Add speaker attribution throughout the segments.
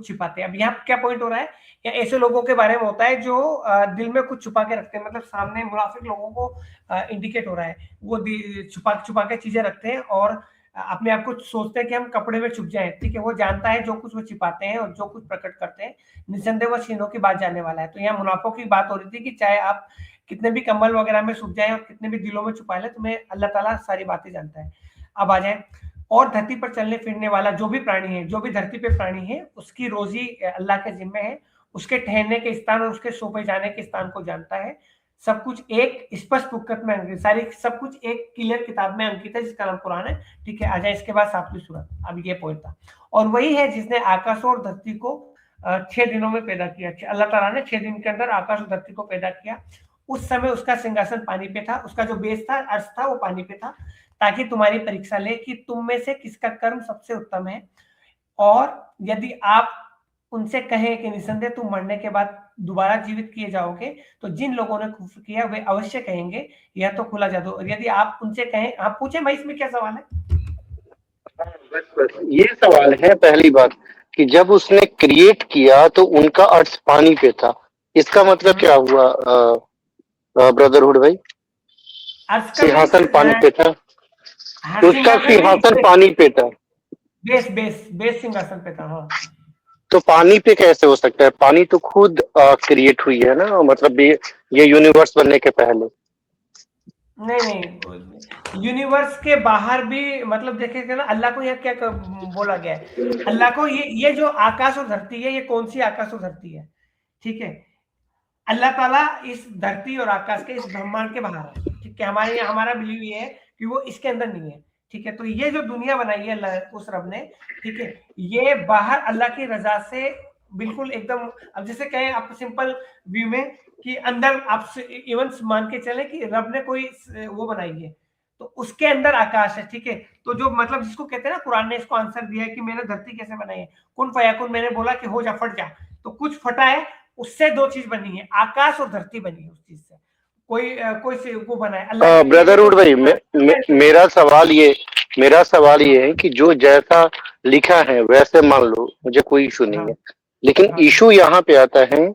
Speaker 1: छिपाते हैं। अब यहाँ क्या पॉइंट हो रहा है, या ऐसे लोगों के बारे में होता है जो दिल में कुछ छुपा के रखते हैं, मतलब सामने मुनाफिक लोगों को इंडिकेट हो रहा है, वो छुपा छुपा के चीजें रखते हैं और अपने आप को सोचते हैं कि हम कपड़े में छुप जाएं, ठीक है। वो जानता है जो कुछ वो छिपाते हैं और जो कुछ प्रकट करते हैं, निसंदेह वो सीनों की बात जानने वाला है। तो यहाँ मुनाफों की बात हो रही थी कि चाहे आप कितने भी कम्बल वगैरह में छुप जाए और कितने भी दिलों में छुपा ले, तुम्हें अल्लाह ताला सारी बातें जानता है। अब आ जाए, और धरती पर चलने फिरने वाला जो भी प्राणी है, जो भी धरती पे प्राणी है, उसकी रोजी अल्लाह के जिम्मे है। उसके ठहरने के स्थान और उसके सौंपे जाने के स्थान को जानता है। सब कुछ एक स्पष्ट पुस्तक में अंकित, सारी सब कुछ एक क्लियर किताब में अंकित है जिसका नाम कुरान है, ठीक है। आ जाए इसके बाद 7वीं सूरत। अब ये पॉइंट था, और वही है जिसने आकाश और धरती को 6 दिनों में पैदा किया। अल्लाह ताला ने 6 दिन के अंदर आकाश और धरती को पैदा किया। उस समय उसका सिंहासन पानी पे था, उसका जो बेस था, अर्श था, वो पानी पे था, ताकि तुम्हारी परीक्षा ले कि तुम में से किसका कर्म सबसे उत्तम है। और यदि आप उनसे कहें कि निसंदेह तुम मरने के बाद दोबारा जीवित किए जाओगे, तो जिन लोगों ने कुफ्र किया वे अवश्य कहेंगे यह तो खुला जादू। और यदि आप उनसे कहें, आप पूछे भाई इसमें क्या सवाल है?
Speaker 2: बस ये सवाल है पहली बात कि जब उसने क्रिएट किया तो उनका अर्थ पानी पे था, इसका मतलब क्या हुआ ब्रदरहुड भाई?
Speaker 1: अर्श का
Speaker 2: सिंहासन पानी पे था,
Speaker 1: हाँ,
Speaker 2: तो उसका सिंहासन पानी पे था,
Speaker 1: बेस बेस बेस सिंहासन पे था, हाँ।
Speaker 2: तो पानी पे कैसे हो सकता है? पानी तो खुद क्रिएट हुई है ना, मतलब ये यूनिवर्स बनने के पहले।
Speaker 1: नहीं नहीं, यूनिवर्स के बाहर भी, मतलब देखेगा ना, अल्लाह को यह क्या बोला गया है, अल्लाह को ये जो आकाश और धरती है, ये कौन सी आकाश और धरती है, ठीक है। अल्लाह ताला इस धरती और आकाश के, इस ब्रह्मांड के बाहर है, ठीक है। हमारे यहाँ हमारा बिलीव ये है कि वो इसके अंदर नहीं है, ठीक है। तो ये जो दुनिया बनाई है अल्लाह, उस रब ने, ठीक है, ये बाहर अल्लाह की रजा से बिल्कुल एकदम, अब जैसे कहें आप सिंपल व्यू में कि अंदर आप इवन मान के चले कि रब ने कोई वो बनाई है, तो उसके अंदर आकाश है, ठीक है। तो जो मतलब जिसको कहते हैं ना, कुरान ने इसको आंसर दिया है कि मैंने धरती कैसे बनाई है, कुन फयाकुन, मैंने बोला कि हो जा, फट जा, तो कुछ फटा है, उससे दो चीज बनी है, आकाश और धरती बनी है उस चीज से। कोई से वो बना है अल्लाह की,
Speaker 2: ब्रदरहुड भाई, मेरा सवाल ये है कि जो जैसा लिखा है वैसे मान लो, मुझे कोई इशू नहीं है, लेकिन इशू यहाँ पे आता है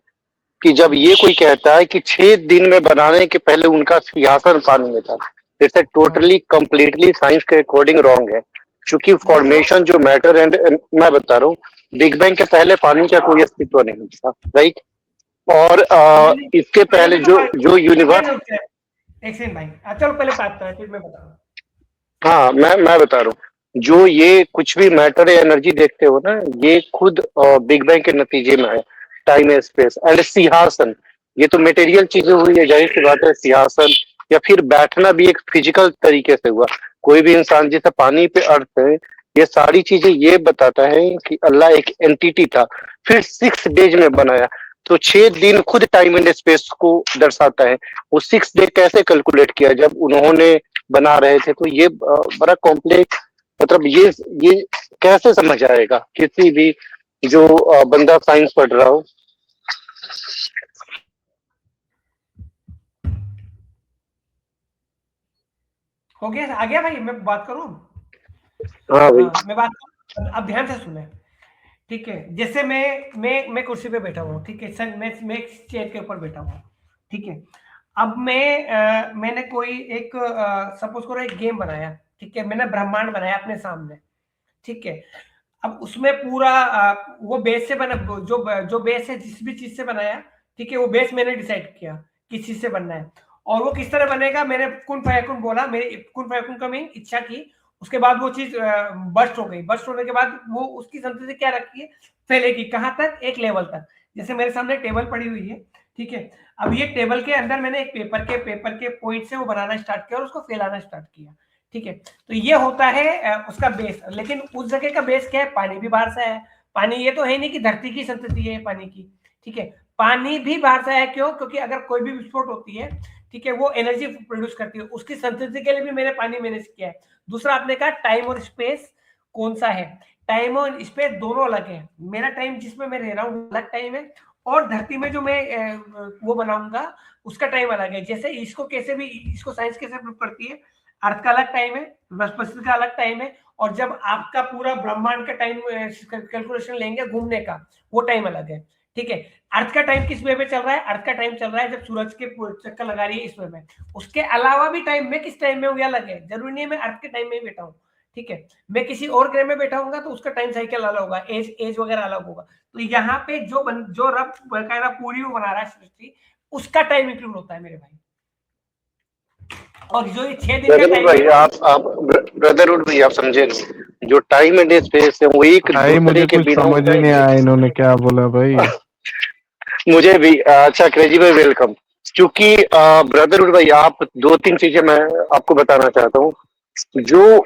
Speaker 2: कि जब ये कोई कहता है कि 6 दिन में बनाने के पहले उनका सिंहासन पानी में था, इट्स टोटली कंप्लीटली साइंस के अकॉर्डिंग रॉन्ग है। क्योंकि फॉर्मेशन जो मैटर एंड, मैं बता रहा हूँ, बिग बैंग के पहले पानी का कोई अस्तित्व नहीं था, राइट। और इसके पहले जो यूनिवर्स,
Speaker 1: एक सेकंड भाई, चलो पहले बात करें फिर मैं बता रहा हूँ।
Speaker 2: हाँ, मैं बता रहा हूँ, जो ये कुछ भी मैटर या एनर्जी देखते हो ना, ये खुद बिग बैंग के नतीजे में है। टाइम है, स्पेस एंड सिंहासन, ये तो मटेरियल चीजें हुई है, जाहिर सी बात है। सिंहासन या फिर बैठना भी एक फिजिकल तरीके से हुआ। कोई भी इंसान जैसे पानी पे अर्थ है, ये सारी चीजें ये बताता है कि अल्लाह एक एंटिटी था, फिर 6 डेज में बनाया। तो 6 दिन खुद टाइम एंड स्पेस को दर्शाता है। वो 6 डे कैसे कैलकुलेट किया जब उन्होंने बना रहे थे? तो ये बड़ा कॉम्प्लेक्स, मतलब ये कैसे समझ आएगा किसी भी जो बंदा साइंस पढ़ रहा हो?
Speaker 1: हो गया, आ गया भाई, मैं बात करूं?
Speaker 2: हाँ भाई,
Speaker 1: मैं बात करूं, अब ध्यान से सुने, ठीक है। जैसे मैं कुर्सी पे बैठा हूँ, ठीक है, सर मैं एक चेयर के ऊपर बैठा हूँ, ठीक है। अब मैंने कोई एक सपोज करो एक गेम बनाया, ठीक है, मैंने ब्रह्मांड बनाया अपने सामने, ठीक है। अब उसमें पूरा वो बेस से बना, जो बेस है, जिस भी चीज से बनाया, ठीक है, वो बेस मैंने डिसाइड किया किस चीज से बनना है, और वो किस तरह बनेगा, मैंने कुन फयाकुन बोला, मेरी कुन फयाकुन का मैं इच्छा की, उसके बाद वो चीज बस्ट हो गई। बस्ट होने के बाद वो उसकी संतति क्या रखती है, फैलेगी कहां तक, एक लेवल तक। जैसे मेरे सामने टेबल पड़ी हुई है, ठीक है। अब ये टेबल के अंदर मैंने एक पेपर के पॉइंट से वो बनाना स्टार्ट किया और उसको फैलाना स्टार्ट किया, ठीक है। तो ये होता है उसका बेस। लेकिन उस जगह का बेस क्या है, पानी भी बाहर से है। पानी ये तो है नहीं कि धरती की संतति है पानी की, ठीक है। पानी भी बाहर से है, क्यों? क्योंकि अगर कोई भी विस्फोट होती है, ठीक है, वो एनर्जी प्रोड्यूस करती है, उसकी संतति के लिए भी मैंने पानी मैनेज किया है। दूसरा आपने कहा टाइम और स्पेस कौन सा है, टाइम और स्पेस दोनों अलग है। मेरा टाइम जिसमें मैं रह रहा हूँ अलग टाइम है, और धरती में जो मैं वो बनाऊंगा उसका टाइम अलग है। जैसे इसको कैसे भी, इसको साइंस कैसे प्रूव करती है, अर्थ का अलग टाइम है, बृहस्पति का अलग टाइम है, और जब आपका पूरा ब्रह्मांड का टाइम कैलकुलेशन लेंगे घूमने का, वो टाइम अलग है, ठीक है। अर्थ का टाइम किस वे में चल रहा है? अर्थ का टाइम चल रहा है जब सूरज के चक्कर लगा रही है इस वे में। उसके अलावा भी टाइम में किस टाइम में हूँ, अलग है, जरूरी नहीं है मैं अर्थ के टाइम में ही बैठा हूँ, ठीक है। मैं किसी और ग्रह में बैठा हूँ तो उसका टाइम साइकिल अलग होगा, एज वगैरह अलग होगा। तो यहाँ पे जो रब बकायदा पूरी बना रहा है सृष्टि, उसका टाइम इंक्लूड होता है मेरे भाई। और जो ये 6 दिन का
Speaker 2: ब्रदरहुड
Speaker 1: टाइम
Speaker 2: भाई,
Speaker 1: है ना,
Speaker 2: आप ब्रदरहुड भाई, आप समझे नहीं, जो टाइम एंड स्पेस है वो एक
Speaker 3: भाई
Speaker 2: दूसरे
Speaker 3: मुझे
Speaker 2: के
Speaker 3: कुछ
Speaker 2: बिना
Speaker 3: समझ
Speaker 2: होता
Speaker 3: ही
Speaker 2: है
Speaker 3: नहीं आया इन्होंने क्या बोला भाई।
Speaker 2: मुझे भी अच्छा क्रेजी भाई वेलकम। क्योंकि ब्रदरहुड भाई, आप दो तीन चीजें मैं आपको बताना चाहता हूँ। जो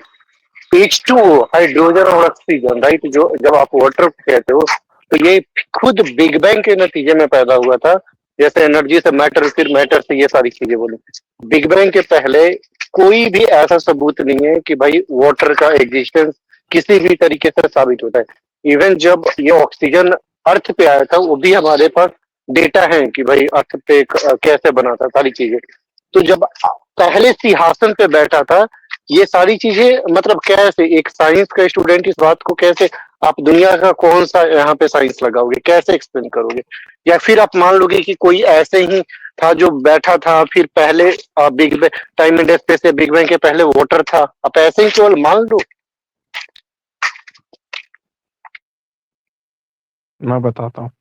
Speaker 2: H2O, हाइड्रोजन और ऑक्सीजन, राइट, जो जब आप वाटर कहते हो तो ये खुद बिग बैंग के नतीजे में पैदा हुआ था। जैसे एनर्जी से मैटर, फिर मैटर से ये सारी चीजें बोली। बिग बैंग के पहले कोई भी ऐसा सबूत नहीं है कि भाई वाटर का एग्जिस्टेंस किसी भी तरीके से साबित होता है। इवन जब ये ऑक्सीजन अर्थ पे आया था, वो भी हमारे पास डेटा है कि भाई अर्थ पे कैसे बना था सारी चीजें। तो जब पहले सिंहासन पे बैठा था, ये सारी चीजें मतलब कैसे एक साइंस का स्टूडेंट इस बात को कैसे, आप दुनिया का कौन सा यहाँ पे साइंस लगाओगे, कैसे एक्सप्लेन करोगे? या फिर आप मान लोगे कि कोई ऐसे ही था जो बैठा था, फिर पहले big bang, time and space से बिग बैंग के पहले वाटर था, आप ऐसे ही केवल मान लो?
Speaker 3: मैं बताता हूँ।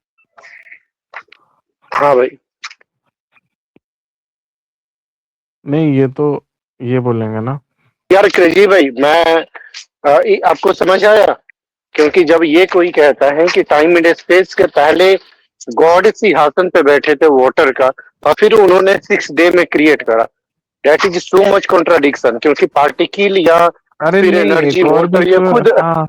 Speaker 2: हाँ भाई।
Speaker 3: नहीं ये तो ये बोलेंगे ना।
Speaker 2: यार क्रेजी भाई, मैं आपको समझ आया? क्योंकि जब ये कोई कहता है कि टाइम एंड स्पेस के पहले गॉड सिंहासन पे बैठे थे वाटर का, और फिर उन्होंने 6 डे में क्रिएट करा, that is so much contradiction. क्योंकि पार्टिकल या
Speaker 3: अरे
Speaker 2: फिर
Speaker 3: नहीं,
Speaker 2: एनर्जी,
Speaker 3: एक और भी
Speaker 2: वाटर, ये
Speaker 3: तो
Speaker 2: खुद
Speaker 3: हाँ।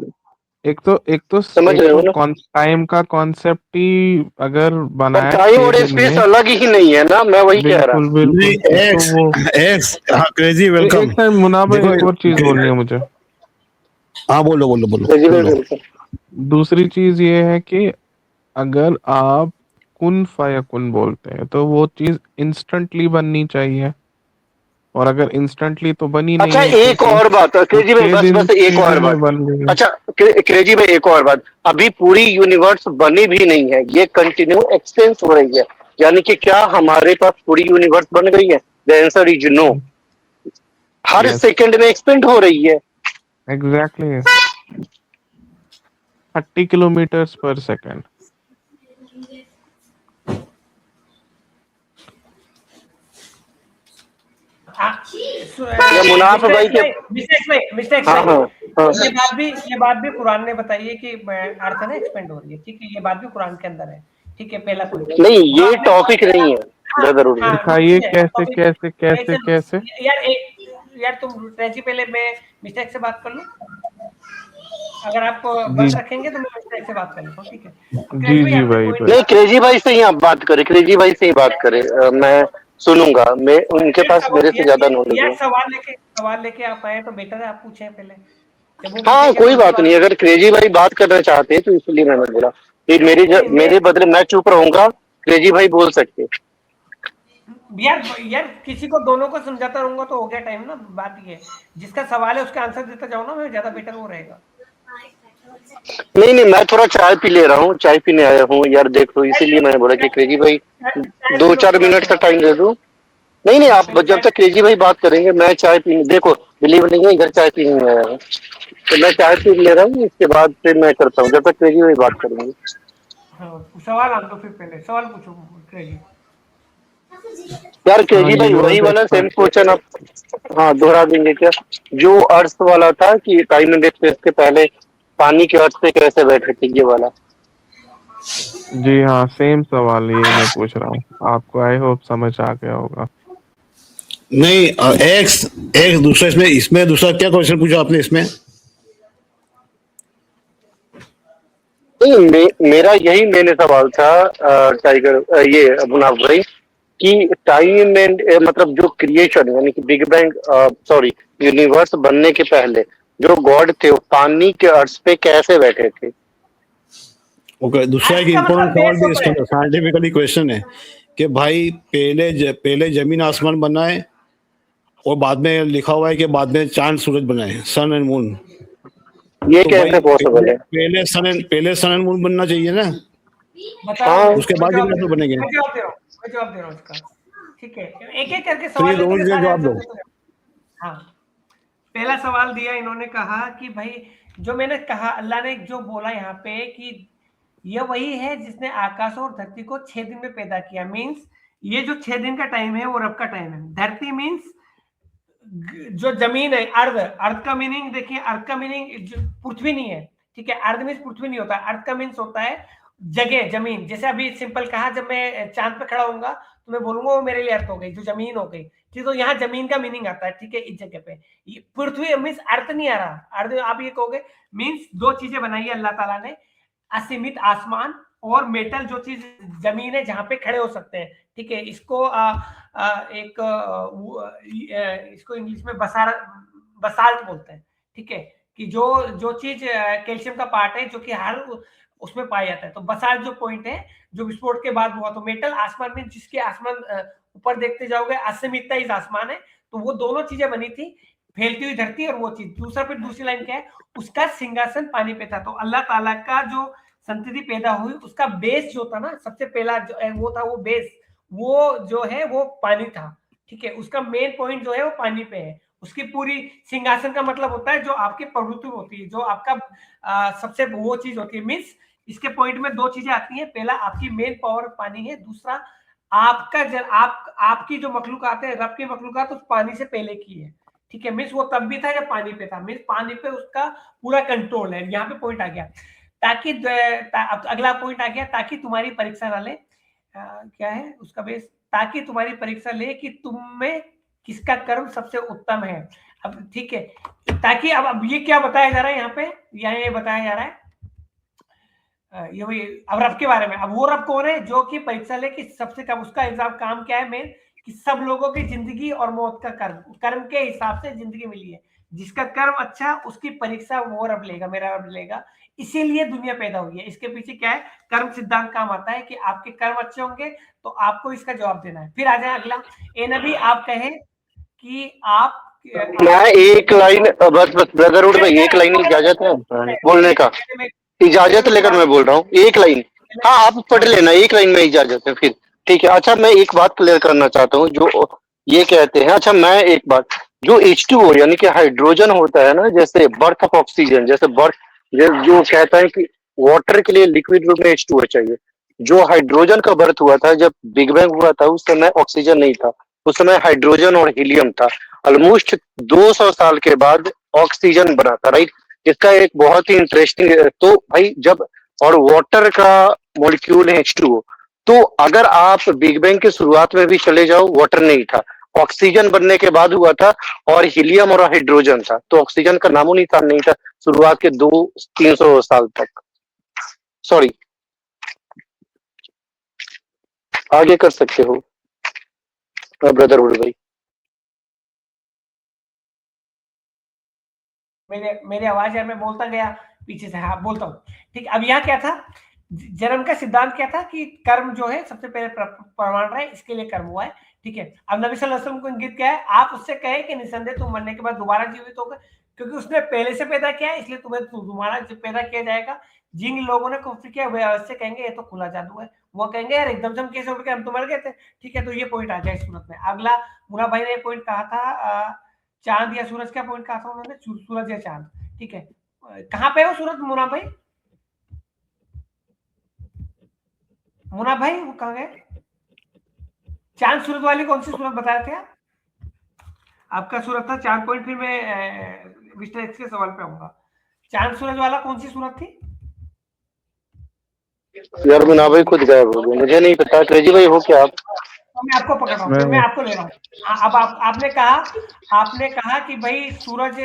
Speaker 2: समझ
Speaker 3: एक
Speaker 2: रहे हो
Speaker 3: तो
Speaker 2: ना?
Speaker 3: टाइम का कॉन्सेप्ट ही अगर
Speaker 2: पर
Speaker 3: बनाया
Speaker 2: टाइम
Speaker 3: 6
Speaker 2: और
Speaker 3: दिन
Speaker 2: स्पेस
Speaker 3: में।
Speaker 2: अलग ही नहीं है ना, मैं वही कह रहा।
Speaker 3: बिल्कुल
Speaker 4: नहीं,
Speaker 3: बिल्कुल, एक तो
Speaker 4: एक्स
Speaker 3: वो
Speaker 4: एक्स हाँ क्रेजी वेलकम।
Speaker 3: एक टाइम मुनाबा,
Speaker 4: देखो
Speaker 3: एक और चीज बोलनी है मुझे।
Speaker 4: हाँ बोलो बोलो बोलो
Speaker 2: क्रेजी भाई
Speaker 4: बोलो।
Speaker 2: बिल्कुल।
Speaker 3: दूसरी चीज ये है कि अगर आप कुन फायकुन बोलते हैं तो वो चीज इंस्टेंटली बननी चाहिए, और अगर इंस्टेंटली तो बनी नहीं
Speaker 2: अच्छा
Speaker 3: है
Speaker 2: एक
Speaker 3: क्योंकि
Speaker 2: और बात,
Speaker 3: वो
Speaker 2: क्रेजी भाई, बस बस एक
Speaker 3: 6
Speaker 2: और
Speaker 3: दिन में
Speaker 2: बात।
Speaker 3: बन गई है।
Speaker 2: अच्छा क्रेजी भाई, एक और बात, अभी पूरी यूनिवर्स बनी भी नहीं है, ये कंटिन्यू एक्सटेंस हो रही है। यानी कि क्या हमारे पास पूरी यूनिवर्स बन गई है? The answer is no. हर
Speaker 3: यस,
Speaker 2: सेकंड में एक्सपेंड हो रही है।
Speaker 3: Exactly 30 kilometres per second.
Speaker 2: या मुनाफा भाई के।
Speaker 1: मिस्टेक्स
Speaker 2: हाँ
Speaker 1: भाई,
Speaker 2: हाँ हाँ।
Speaker 1: ये बात भी कुरान ने बताई है कि अर्थ है ना एक्सपेंड हो रही है, ठीक है, ये बात भी कुरान के अंदर है, ठीक है, पहला पॉइंट।
Speaker 2: नहीं,
Speaker 1: जो
Speaker 2: ये
Speaker 1: आपने
Speaker 2: टॉपिक
Speaker 1: सवाल
Speaker 2: नहीं
Speaker 1: किया,
Speaker 2: है ब्रदर।
Speaker 1: हाँ
Speaker 3: दिखाइए
Speaker 1: है,
Speaker 3: कैसे
Speaker 1: टॉपिक
Speaker 3: कैसे कैसे
Speaker 1: ऐसे
Speaker 3: कैसे।
Speaker 1: यार तुम ट्रेची, पहले मैं मिस्टेक से बात कर लूं, अगर आप
Speaker 3: जी
Speaker 1: बंद रखेंगे तो मैं मिस्टेक से बात कर लेता हूँ, ठीक है। तो
Speaker 3: जी
Speaker 1: क्रेजी भाई
Speaker 3: जी
Speaker 1: आपने
Speaker 3: भाई
Speaker 1: पॉइंट
Speaker 3: भाई।
Speaker 2: नहीं, क्रेजी भाई से ही आप बात करें, क्रेजी भाई से ही बात करें, मैं सुनूंगा, मैं उनके पास मेरे से ज्यादा नॉलेज है।
Speaker 1: सवाल लेके आप आए तो बेटर है आप पूछें पहले, जब वो
Speaker 2: हाँ
Speaker 1: पूछेंगे तो
Speaker 2: कोई
Speaker 1: उसके
Speaker 2: बात
Speaker 1: बाद।
Speaker 2: नहीं, अगर क्रेजी भाई बात करना चाहते हैं तो इसलिए मैंने बोला कि
Speaker 1: नहीं मैं
Speaker 2: मेरे बदले मैं चुप रहूंगा, क्रेजी भाई बोल सकते हैं।
Speaker 1: यार किसी को, दोनों को समझाता रहूंगा तो हो गया टाइम ना, बात ये है, जिसका सवाल है उसका आंसर देता जाओ ना, मैं ज्यादा बेटर वो रहेगा।
Speaker 2: नहीं नहीं, मैं थोड़ा चाय पी ले रहा हूँ, चाय पीने आया हूँ यार, देख लो, इसीलिए मैंने बोला कि क्रेजी भाई
Speaker 1: चाय पी
Speaker 2: दो
Speaker 1: लो
Speaker 2: चार
Speaker 1: उसके बाद
Speaker 2: मिनट का
Speaker 1: बोलो।
Speaker 2: टाइम दे दो। नहीं नहीं,
Speaker 1: हाँ
Speaker 2: आप
Speaker 1: पहले
Speaker 2: जब
Speaker 1: चाय।
Speaker 2: तक क्रेजी भाई बात करेंगे मैं चाय पीने, देखो बिलीव नहीं है, इधर चाय पीने आया हूँ, तो मैं चाय पी ले रहा हूँ, इसके बाद फिर मैं करता हूँ, जब तक क्रेजी भाई बात करेंगे।
Speaker 1: हाँ सवाल आप दो, फिर पहले सवाल पूछो क्रेजी।
Speaker 2: यार
Speaker 3: हाँ
Speaker 2: क्रेजी भाई, वही
Speaker 3: यूनिवर्स
Speaker 2: वाला सेम
Speaker 3: एक्सपेंड।
Speaker 2: क्वेश्चन आप हाँ दोहरा देंगे क्या? जो अर्थ वाला था कि टाइम एंड स्पेस के पहले पानी के अर्थ पे कैसे बैठे थे, ये वाला।
Speaker 3: जी हाँ, सेम सवाल ये मैं पूछ रहा हूँ, आपको आई होप समझ आ गया होगा।
Speaker 4: नहीं एक्स एक्स दूसरा, इसमें इसमें दूसरा क्या क्वेश्चन पूछा आपने इसमें?
Speaker 2: नहीं, मेरा यही मेन सवाल था टाइगर, ये मुनाफ भाई, कि टाइम एंड मतलब जो क्रिएशन यानी कि बिग बैंग, सॉरी, यूनिवर्स बनने के पहले जो गॉड थे वो पानी के अर्थ पे कैसे बैठे थे?
Speaker 4: ओके, दूसरा एक
Speaker 1: अर्थ का
Speaker 4: इम्पोर्टेंट
Speaker 1: मतलब
Speaker 4: सवाल
Speaker 1: बेस
Speaker 4: भी
Speaker 1: होता
Speaker 4: इसके
Speaker 1: है।
Speaker 4: अंदर साइंटिफिकली क्वेश्चन है कि भाई पहले जमीन आसमान बना है, और बाद में लिखा हुआ है कि बाद में चांद सूरज बनाए, सन एंड मून।
Speaker 2: ये
Speaker 4: तो
Speaker 2: कैसे
Speaker 4: भाई
Speaker 2: पॉसिबल है?
Speaker 4: पहले सन एंड मून बनना चाहिए ना,
Speaker 1: बताओ,
Speaker 2: हाँ
Speaker 4: उसके बाद ये नेचर बनेंगे।
Speaker 1: मैं जवाब दे रहा हूँ, मैं जवाब दे रहा हूँ इसका। ठीक है, एक एक करके
Speaker 4: तो ये
Speaker 1: सवाल
Speaker 4: दोनों
Speaker 1: लेते
Speaker 4: चीजें
Speaker 1: सारे
Speaker 4: जवाब
Speaker 1: आंसर
Speaker 4: दो।
Speaker 1: देते रहो। हाँ, पहला सवाल दिया इन्होंने, कहा कि भाई जो मैंने कहा, अल्लाह ने जो बोला यहाँ पे कि ये वही है जिसने आकाश और धरती को 6 दिन में पैदा किया। मींस ये जो 6 दिन का टाइम है वो रब का टाइम है। धरती मींस जो जमीन है, अर्थ। अर्थ का मीनिंग देखिए, अर्थ का मीनिंग पृथ्वी नहीं है, ठीक है। अर्थ मीन्स पृथ्वी नहीं होता, अर्थ का मीन्स होता है जगह, जमीन। जैसे अभी सिंपल कहा, जब मैं चांद पे खड़ा होऊंगा तो मैं बोलूंगा वो मेरे लिए अर्थ हो गई, जो जमीन हो गई, ठीक है। तो यहाँ जमीन का मीनिंग आता है, ठीक है, इस जगह पे। पृथ्वी मीन्स अर्थ नहीं आ रहा, अर्थ आप ये कहोगे। मीन्स दो चीजें बनाई है अल्लाह ताला ने, असीमित आसमान और मेटल, जो चीज जमीन है जहां पे खड़े हो सकते हैं, ठीक है। इसको इसको इंग्लिश में बसाल्ट बोलते हैं, ठीक है। कि जो चीज कैल्शियम का पार्ट है, जो कि हर उसमें पाया जाता है। तो बसाल्ट जो पॉइंट है, जो विस्फोट के बाद हुआ। तो मेटल आसमान में, जिसके आसमान ऊपर देखते जाओगे, असीमितता इस आसमान है। तो वो दोनों चीजें बनी थी, फैलती हुई धरती और वो चीज। दूसरा, फिर दूसरी लाइन क्या है, उसका सिंहासन पानी पे था। तो अल्लाह ताला का जो संतति पैदा हुई, उसका बेस जो था ना, सबसे पहला जो वो था, वो बेस, वो जो है वो पानी था, ठीक है। उसका मेन पॉइंट जो है वो पानी पे है। उसकी पूरी सिंहासन का मतलब होता है जो आपकी प्रभुत्व होती है, जो आपका सबसे वो चीज होती है। मीन्स इसके पॉइंट में दो चीजें आती हैं। पहला, आपकी मेन पावर पानी है। दूसरा, आपका आपकी जो मखलूकात है, रब की मखलूकात उस पानी से पहले की है, ठीक है। मीन्स वो तब भी था जब पानी पे था। मीन्स पानी पे उसका पूरा कंट्रोल है। यहाँ पे पॉइंट आ गया। ताकि अगला पॉइंट आ गया, ताकि तुम्हारी परीक्षा ना ले। क्या है उसका बेस, ताकि तुम्हारी परीक्षा ले कि तुम में किसका कर्म सबसे उत्तम है। अब ठीक है, ताकि अब ये क्या बताया जा रहा है यहाँ पे, ये बताया जा रहा है ये वही अब रब के बारे में। अब वो रब कौन है जो कि परीक्षा ले कि सबसे कम, उसका एग्जाम काम क्या है मेन, कि सब लोगों की जिंदगी और मौत का कर्म के हिसाब से जिंदगी मिली है। जिसका कर्म अच्छा, उसकी परीक्षा वो रब लेगा, मेरा रब लेगा। इसीलिए दुनिया पैदा हुई है। इसके पीछे क्या है, कर्म सिद्धांत काम आता है कि आपके कर्म अच्छे होंगे तो आपको इसका जवाब देना है। फिर आ जाए अगला, ए नबी आप कहें कि आप
Speaker 2: मैं एक लाइन, बस बस ब्रदरहुड भाई, एक लाइन इजाजत है बोलने का, इजाजत लेकर मैं बोल रहा हूँ, एक लाइन। हाँ आप पढ़ लेना, एक लाइन में इजाजत है फिर, ठीक है। अच्छा मैं एक बात क्लियर करना चाहता हूँ, जो ये कहते हैं, अच्छा मैं एक बात, जो H2O यानी कि हाइड्रोजन होता है ना, जैसे बर्थ ऑफ ऑक्सीजन, जैसे बर्थ, जो कहता है कि वाटर के लिए लिक्विड रूप में H2O चाहिए। जो हाइड्रोजन का बर्थ हुआ था, जब बिग बैंग हुआ था, उस समय ऑक्सीजन नहीं था, उस समय हाइड्रोजन और हीलियम था। ऑलमोस्ट 200 साल के बाद ऑक्सीजन बना था, राइट। इसका एक बहुत ही इंटरेस्टिंग, तो भाई जब, और वाटर का मॉलिक्यूल है H2O, तो अगर आप बिग बैंग की शुरुआत में भी चले जाओ, वाटर नहीं था, ऑक्सीजन बनने के बाद हुआ था, और हीलियम और हाइड्रोजन था। तो ऑक्सीजन का नामो निशान नहीं था शुरुआत के 200-300 साल तक। सॉरी, आगे कर सकते हो ब्रदरहुड भाई।
Speaker 1: मेरी आवाज यार, मैं बोलता गया पीछे से, हाँ बोलता हूँ, ठीक। अब यहाँ क्या था, जन्म का सिद्धांत क्या था कि कर्म जो है सबसे पहले प्रमाण रहा है, इसके लिए कर्म हुआ है, ठीक है। अब नबी सल्लल्लाहु अलैहि वसल्लम को इंगित क्या है, आप उससे कहे कि निसंदेह तुम मरने के बाद दोबारा जीवित होगा, क्योंकि उसने पहले से पैदा किया है, इसलिए तुम्हें दोबारा पैदा किया जाएगा। जिन लोगों ने कुफ्र किया वे अवश्य कहेंगे ये तो खुला जादू है। वो कहेंगे यार एकदम से हम कैसे उठ के, हम तो मर गए थे, ठीक है। तो ये पॉइंट आ जाए इस सूरत में। अगला, मुन्ना भाई ने पॉइंट कहा था चांद या सूरज का पॉइंट कहा था उन्होंने, सूरज या चांद, ठीक है। कहाँ पे है वो सूरज, मुन्ना भाई? मुन्ना भाई वो कहाँ गए? चांद सूरज वाली कौन सी सूरत बताए थे आप? आपका सूरत था चांद पॉइंट, फिर मैं मिस्टर एक्स के सवाल पे आऊंगा। चांद सूरज वाला कौन सी सूरत थी?
Speaker 2: यार मुन्ना भाई खुद गायब हो गए, मुझे नहीं पता। क्रेजी भाई हो क्या आप?
Speaker 1: तो मैं आपको पकड़ रहा हूँ, फिर मैं आपको ले रहा हूँ। अब आपने कहा कि भाई सूरज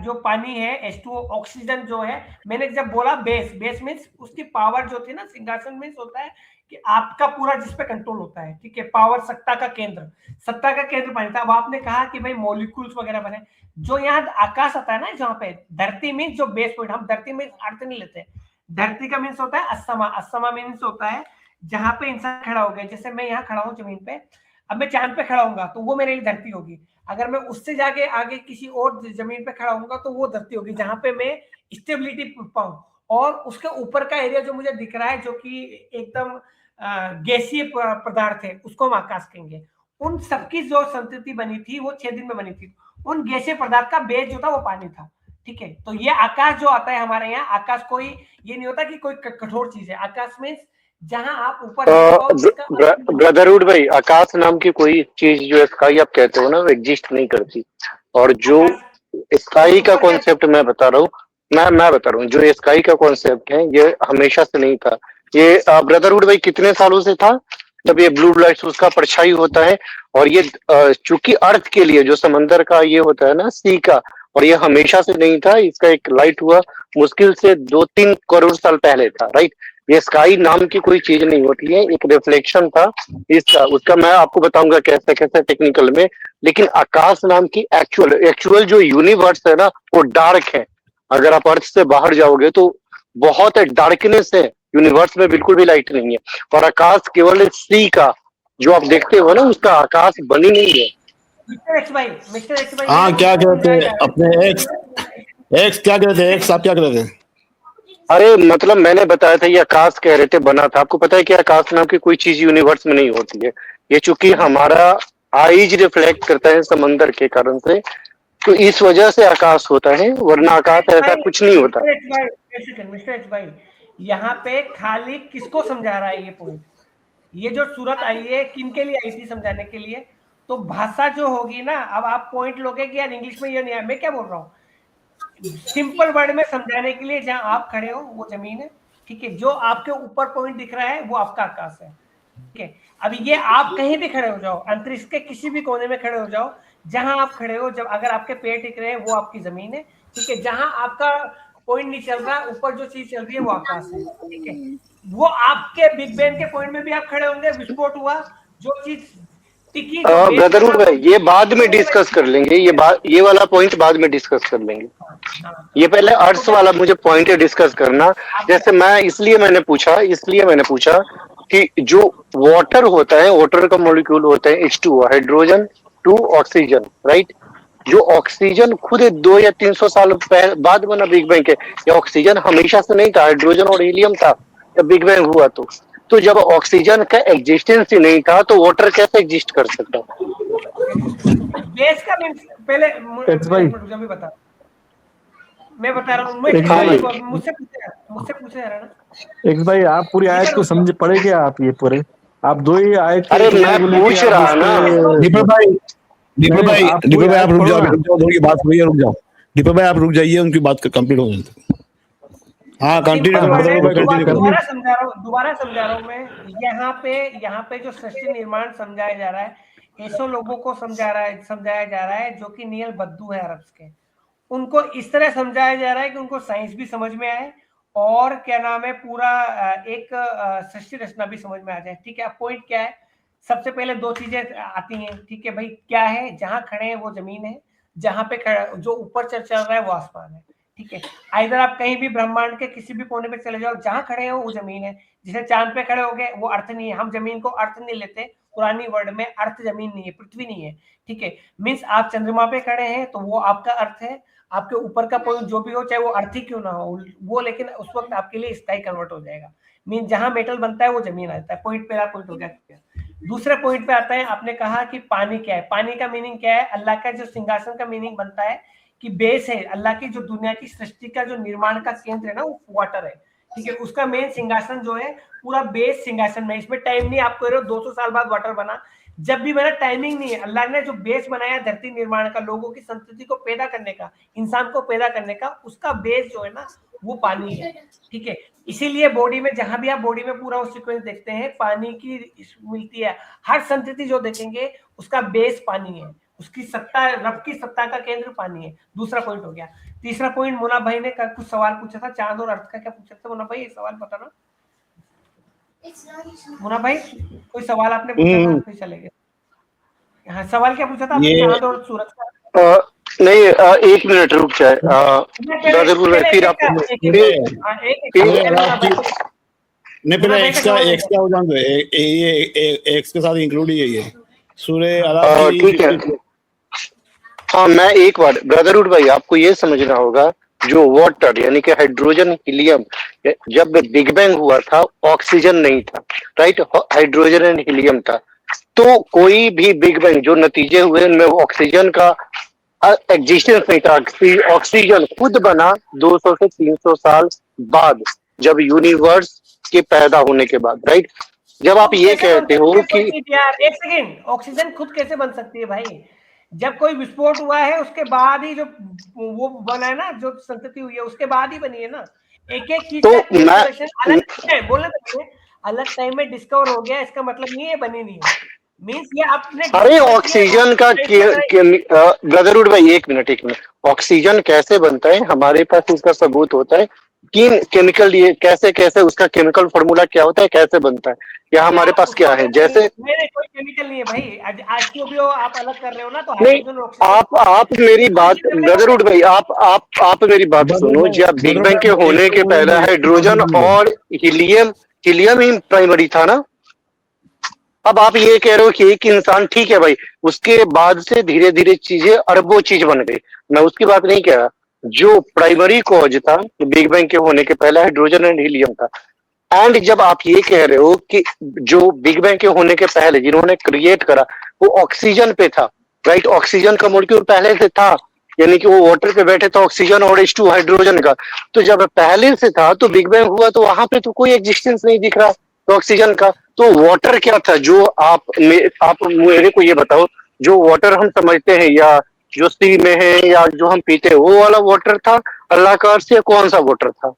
Speaker 1: जो पानी है H2O, ऑक्सीजन जो है, मैंने जब बोला बेस मीन्स उसकी पावर जो थी ना, सिंहासन मीन्स होता है कि आपका पूरा जिस पे कंट्रोल होता है, ठीक है। पावर, सत्ता का केंद्र पानी था। अब आपने कहा कि भाई मॉलिक्यूल्स वगैरह बने, जो यहाँ आकाश आता है ना, जहाँ पे धरती मीन्स जो बेस पॉइंट, हम धरती मीन्स अर्थ नहीं लेते। धरती का मीन्स होता है अस्समा मीन्स होता है जहां पे इंसान खड़ा हो गया। जैसे मैं यहाँ खड़ा हूँ जमीन पे, अब मैं चांद पे खड़ा होऊंगा तो वो मेरे लिए धरती होगी, अगर मैं उससे जाके आगे किसी और जमीन पे खड़ा होऊंगा तो वो धरती होगी, जहां पे मैं स्टेबिलिटी पाऊं। और उसके ऊपर का एरिया जो मुझे दिख रहा है, जो कि एकदम गैसीय पदार्थ है, उसको हम आकाश कहेंगे। उन सबकी जो संतति बनी थी वो 6 दिन में बनी थी। उन गैसीय पदार्थ का बेस जो था वो पानी था, ठीक है। तो ये आकाश जो आता है हमारे यहाँ, आकाश कोई ये नहीं होता कि कोई कठोर चीज है। आकाश में जहां आप ऊपर
Speaker 2: ब्रदरहुड भाई, आकाश नाम की कोई चीज जो स्काई आप कहते हो ना, वो एग्जिस्ट नहीं करती। और जो स्काई का कॉन्सेप्ट मैं बता रहा हूँ, मैं बता रहा हूँ, जो स्काई का कॉन्सेप्ट है ये हमेशा से नहीं था। ये ब्रदरहुड भाई कितने सालों से था, जब ये ब्लू लाइट उसका परछाई होता है। और ये चूंकि अर्थ के लिए जो समंदर का ये होता है ना, सी का, और ये हमेशा से नहीं था। इसका एक लाइट हुआ मुश्किल से 2-3 करोड़ साल पहले था, राइट। ये स्काई नाम की कोई चीज नहीं होती है, एक रिफ्लेक्शन था इसका। उसका मैं आपको बताऊंगा कैसे कैसे टेक्निकल में। लेकिन आकाश नाम की एक्चुअल जो यूनिवर्स है ना, वो डार्क है। अगर आप अर्थ से बाहर जाओगे तो बहुत डार्कनेस है यूनिवर्स में, बिल्कुल भी लाइट नहीं है। और आकाश केवल सी का जो आप देखते हो ना, उसका आकाश बनी नहीं है।
Speaker 1: मिस्टर एक्स भाई
Speaker 4: हाँ, क्या कहते हैं अपने एक्स क्या कहते हैं, एक्स आप क्या कहते हैं?
Speaker 2: अरे मतलब मैंने बताया था, ये आकाश कह रहे थे बना था। आपको पता है कि आकाश नाम की कोई चीज यूनिवर्स में नहीं होती है। ये चूंकि हमारा आईज रिफ्लेक्ट करता है समंदर के कारण से, तो इस वजह से आकाश होता है, वरना आकाश ऐसा कुछ नहीं होता।
Speaker 1: मिस्टर एक्स भाई, यहाँ पे खाली किसको समझा रहा है ये पॉइंट? ये जो सूरत आई है किन के लिए आई थी? समझाने के लिए। तो भाषा जो होगी ना, अब आप पॉइंट लोगे कि यार इंग्लिश में ये नहीं है, मैं क्या बोल रहा हूँ, सिंपल वर्ड में समझाने के लिए, जहां आप खड़े हो वो जमीन है, ठीक है। जो आपके ऊपर पॉइंट दिख रहा है वो आपका आकाश है, ठीक है। अब ये आप कहीं भी खड़े हो जाओ, अंतरिक्ष के किसी भी कोने में खड़े हो जाओ, जहां आप खड़े हो, जब अगर आपके पैर टिक रहे हैं वो आपकी जमीन है, ठीक है। जहां आपका पॉइंट नहीं चल रहा, ऊपर जो चीज चल रही है वो आकाश है, ठीक है। वो आपके बिग बैंग के पॉइंट में भी आप खड़े होंगे, विस्फोट हुआ, जो चीज टिकी,
Speaker 2: ब्रदरहुड भाई ये बाद में डिस्कस कर लेंगे, ये वाला पॉइंट बाद में डिस्कस कर लेंगे। ये पहले अर्थ वाला मुझे पॉइंट डिस्कस करना। जैसे मैंने पूछा कि जो वाटर होता है, वाटर का मॉलिक्यूल होता है H2O, हाइड्रोजन 2 ऑक्सीजन, राइट। जो ऑक्सीजन खुद 200 या 300 साल बाद बना बिग बैंग के। ये ऑक्सीजन हमेशा से नहीं था, हाइड्रोजन और हीलियम था जब बिग बैंग हुआ। तो जब ऑक्सीजन का एग्जिस्टेंस ही नहीं था तो वाटर कैसे एग्जिस्ट कर सकता?
Speaker 1: बेस का मींस पहले मुझे बता, मैं बता रहा हूँ, मुझसे पूछे ना
Speaker 5: एक्स भाई, आप पूरी आयत को समझ पढ़े क्या? आप ये पूरे आप 2 ही आयत।
Speaker 2: अरे मैं पूछ रहा ना
Speaker 4: दीपक भाई आप रुक जाओ, उनकी बात हुई है, रुक जाओ दीपक भाई, आप रुक जाइए, उनकी बात कंप्लीट हो जाए। हाँ, कंटिन्यू
Speaker 1: दोबारा समझा रहा हूँ मैं। यहाँ पे जो सृष्टि निर्माण समझाया जा रहा है, ऐसे लोगों को समझाया जा रहा है जो कि नियल बद्दू है अरब्स के। उनको इस तरह समझाया जा रहा है कि उनको साइंस भी समझ में आए और क्या नाम है, पूरा एक सृष्टि रचना भी समझ में आ जाए, ठीक है। अब पॉइंट क्या है? सबसे पहले 2 चीजें आती हैं, ठीक है भाई। क्या है? जहां खड़े हैं वो जमीन है, जहां पे जो ऊपर चल रहा है वो आसमान है, ठीक है। इधर आप कहीं भी ब्रह्मांड के किसी भी कोने पे चले जाओ, जहां खड़े हो वो जमीन है। जैसे चांद पे खड़े हो गए, वो अर्थ नहीं है। हम जमीन को अर्थ नहीं लेते, पुरानी वर्ड में अर्थ जमीन नहीं है, पृथ्वी नहीं है, ठीक है। मीन्स आप चंद्रमा पे खड़े हैं तो वो आपका अर्थ है। आपके ऊपर का पॉइंट जो भी हो, चाहे वो अर्थ ही क्यों ना हो वो, लेकिन उस वक्त आपके लिए स्काई कन्वर्ट हो जाएगा। मीन जहां मेटल बनता है वो जमीन आता है। पहला पॉइंट हो गया। दूसरे पॉइंट पे आता है, आपने कहा कि पानी क्या है। पानी का मीनिंग क्या है? अल्लाह का जो सिंहासन का मीनिंग बनता है कि बेस है, अल्लाह की जो दुनिया की सृष्टि का जो निर्माण का केंद्र है ना, वो वाटर है, ठीक है। उसका मेन सिंहासन जो है, पूरा बेस सिंहासन में। इसमें टाइम नहीं, आप कह रहे हो 200 साल बाद वाटर बना, जब भी बना टाइमिंग नहीं है। अल्लाह ने जो बेस बनाया धरती निर्माण का, लोगों की संतति को पैदा करने का, इंसान को पैदा करने का, उसका बेस जो है ना वो पानी है, ठीक है। इसीलिए बॉडी में, जहां भी आप बॉडी में पूरा वो सीक्वेंस देखते हैं, पानी की मिलती है। हर संतति जो देखेंगे उसका बेस पानी है, उसकी सत्ता, रब की सत्ता का केंद्र पानी है। दूसरा पॉइंट हो गया। तीसरा पॉइंट, मुना भाई ने कुछ सवाल पूछा था, चांद और अर्थ का क्या पूछा था? मुना भाई एक सवाल बताना। मुना भाई कोई सवाल आपने पूछा था, फिर चले गए। हाँ, सवाल क्या पूछा था आपने? चांद और सूरज का?
Speaker 2: नहीं, 1 मिनट रुक जाए फिर आप
Speaker 4: नहीं, पहले एक्स का हो जान दो, ये एक्स के साथ इंक्लूड ही है ये। सूर्य आराम की
Speaker 2: ठीक है। हाँ, मैं एक बार ब्रदरहुड भाई आपको ये समझना होगा, जो वाटर यानी कि हाइड्रोजन हीलियम, जब बिग बैंग हुआ था ऑक्सीजन नहीं था, राइट, हाइड्रोजन एंड हीलियम था। तो कोई भी बिग बैंग जो नतीजे हुए उनमें ऑक्सीजन का एग्जिस्टेंस नहीं था। ऑक्सीजन खुद बना 200 से 300 साल बाद, जब यूनिवर्स के पैदा होने के बाद, राइट। जब आप ये कहते हो कि
Speaker 1: यार एक सेकंड, ऑक्सीजन खुद कैसे बन सकती है भाई? जब कोई विस्फोट हुआ है उसके बाद ही जो वो बना है ना, जो संतति हुई है उसके बाद ही बनी है ना। एक एक चीज
Speaker 2: तो
Speaker 1: का कैलकुलेशन अलग है, बोलने तो अलग टाइम में डिस्कवर हो गया, इसका मतलब नहीं है बनी नहीं है। मींस ये आपने
Speaker 2: अरे ऑक्सीजन का ब्रदरहुड भाई एक मिनट, ऑक्सीजन कैसे बनता है हमारे पास उसका सबूत होता है। किन केमिकल, ये कैसे कैसे उसका केमिकल फॉर्मूला क्या होता है, कैसे बनता है, या हमारे पास क्या है, जैसे
Speaker 1: मेरे कोई केमिकल नहीं है भाई। आज को भी आप अलग कर रहे हो ना, तो
Speaker 2: नहीं, आप मेरी बात ब्रदरहुड भाई, आप मेरी बात सुनो। जब बिग बैंग के होने के पहले हाइड्रोजन और हीलियम ही प्राइमरी था ना। अब आप ये कह रहे हो कि एक इंसान, ठीक है भाई, उसके बाद से धीरे धीरे चीजें अरबों चीज बन गई, मैं उसकी बात नहीं कह रहा। जो प्राइमरी कॉज था बिग बैंग के होने के पहले हाइड्रोजन एंड हीलियम था। एंड जब आप ये कह रहे हो कि जो बिग बैंग के होने के पहले जिन्होंने क्रिएट करा वो ऑक्सीजन पे था, राइट, ऑक्सीजन का मॉलिक्यूल पहले से था, यानी कि वो वाटर पे बैठे था, ऑक्सीजन और H2 हाइड्रोजन का। तो जब पहले से था तो बिग बैंग हुआ तो वहां पे तो कोई एग्जिस्टेंस नहीं दिख रहा तो ऑक्सीजन का। तो वाटर क्या था? जो आप मेरे को ये बताओ, जो वाटर हम समझते हैं या जो सी में है या जो हम पीते हैं, वो वाला वाटर था अल्लाह का अर्श, या कौन सा वाटर था?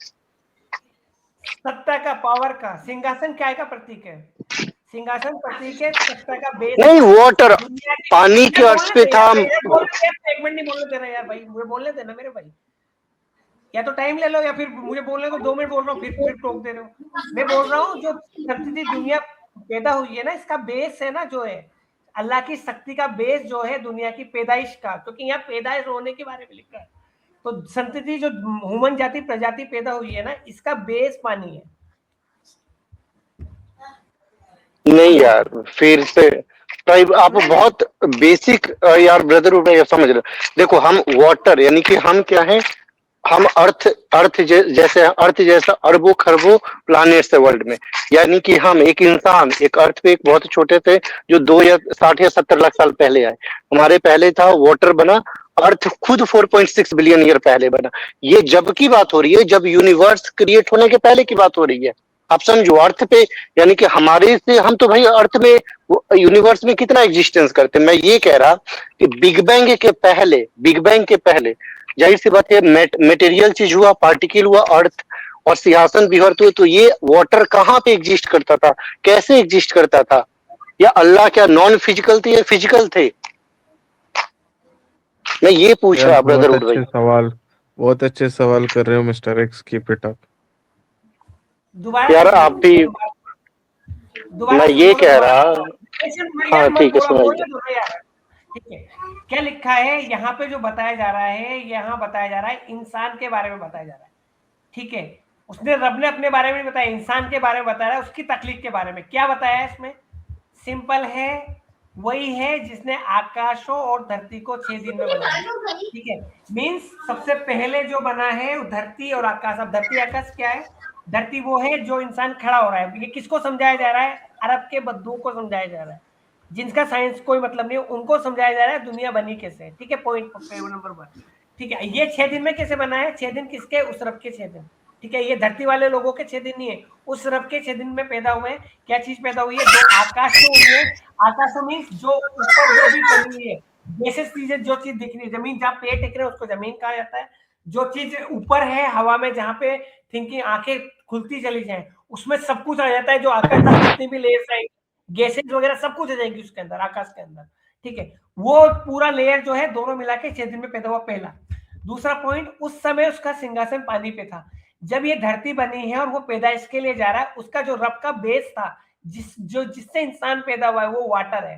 Speaker 1: सत्ता का, पावर का। सिंहासन क्या का प्रतीक है? सिंहासन प्रतीक है सत्ता का, बेस
Speaker 2: नहीं, वाटर पानी के अर्श पे था।
Speaker 1: एक मिनट नहीं बोलने दे रहे यार भाई, मुझे बोलने देना मेरे भाई। या तो टाइम ले लो या फिर मुझे बोलने को 2 मिनट बोल रहा हूँ फिर टोक दे रहे हो। मैं बोल रहा हूँ जो धरती दुनिया पैदा हुई है ना, इसका बेस है ना, जो है अल्लाह की शक्ति का बेस जो है दुनिया की पैदाइश का, क्योंकि यहाँ पैदाइश होने के बारे में लिखा है। तो संतति जो ह्यूमन जाति प्रजाति पैदा हुई है ना, इसका बेस पानी है।
Speaker 2: नहीं यार, फिर से भाई आप बहुत बेसिक यार ब्रदरहुड भाई समझ रहे हो। देखो, हम वाटर यानी कि हम क्या है, हम अर्थ जैसा अरबों खरबों प्लैनेट्स है वर्ल्ड में। यानी कि हम एक इंसान, एक अर्थ पे एक बहुत छोटे थे जो 2 या 60 या 70 लाख साल पहले आए। हमारे पहले था वाटर बना, अर्थ खुद 4.6 बिलियन ईयर पहले बना। ये जब की बात हो रही है, जब यूनिवर्स क्रिएट होने के पहले की बात हो रही है। आप समझो, अर्थ पे यानी कि हमारे से, हम तो भाई अर्थ में यूनिवर्स में कितना एग्जिस्टेंस करते हैं। मैं ये कह रहा कि बिग बैंग के पहले जाहिर सी बात है मेटेरियल चीज हुआ, पार्टिकल हुआ, अर्थ और सिंहासन बिहर तो ये वाटर कहाँ पे एग्जिस्ट करता था, कैसे एग्जिस्ट करता था? या अल्लाह क्या नॉन फिजिकल थे या फिजिकल थे? मैं ये पूछ रहा ब्रदरहुड भाई।
Speaker 3: बहुत अच्छे सवाल कर रहे हो mister x, keep it up.
Speaker 2: यार आप भी, मैं ये कह रहा, हाँ ठीक है सुनाइए।
Speaker 1: ठीक है, क्या लिखा है यहाँ पे? जो बताया जा रहा है, यहाँ बताया जा रहा है इंसान के बारे में बताया जा रहा है। ठीक है, उसने, रब ने अपने बारे में नहीं बताया, इंसान के बारे में बताया, उसकी तकलीफ के बारे में। क्या बताया है इसमें? सिंपल है, वही है जिसने आकाशों और धरती को 6 दिन में बनाया। ठीक है, मींस सबसे पहले जो बना है वो धरती और आकाश। अब धरती आकाश क्या है? धरती वो है जो इंसान खड़ा हो रहा है। ये किसको समझाया जा रहा है? अरब के बद्दुओं को समझाया जा रहा है, जिनका साइंस कोई मतलब नहीं, उनको समझाया जा रहा है दुनिया बनी कैसे। ठीक है, पॉइंट नंबर 1। ठीक है, ये 6 दिन में कैसे बना है? 6 दिन किसके? उस रब के 6 दिन। ठीक है, ये धरती वाले लोगों के 6 दिन नहीं है, उस रब के 6 दिन में पैदा हुए। क्या चीज पैदा हुई है? जो आकाश में हुई है। आकाश मीन्स जो ऊपर जो भी बनी हुई है, जैसे चीजें, जो चीज दिख रही है, जमीन जहाँ पेड़ टिक रहे हैं उसको जमीन कहा जाता है। जो चीज ऊपर है हवा में, जहाँ पे थिंकिंग आंखें खुलती चली जाए, उसमें सब कुछ आ जाता है। जो आकाश तक जितनी भी लेयर्स आएंगी, गैसेज वगैरह सब कुछ आ जाएंगी उसके अंदर, आकाश के अंदर। ठीक है, वो पूरा लेयर जो है दोनों मिला के 6 दिन में पैदा हुआ, पहला। दूसरा पॉइंट, उस समय उसका सिंहासन पानी पे था। जब ये धरती बनी है और वो पैदाइश के लिए जा रहा है, उसका जो रब का बेस था, जिससे इंसान पैदा हुआ है, वो वाटर है।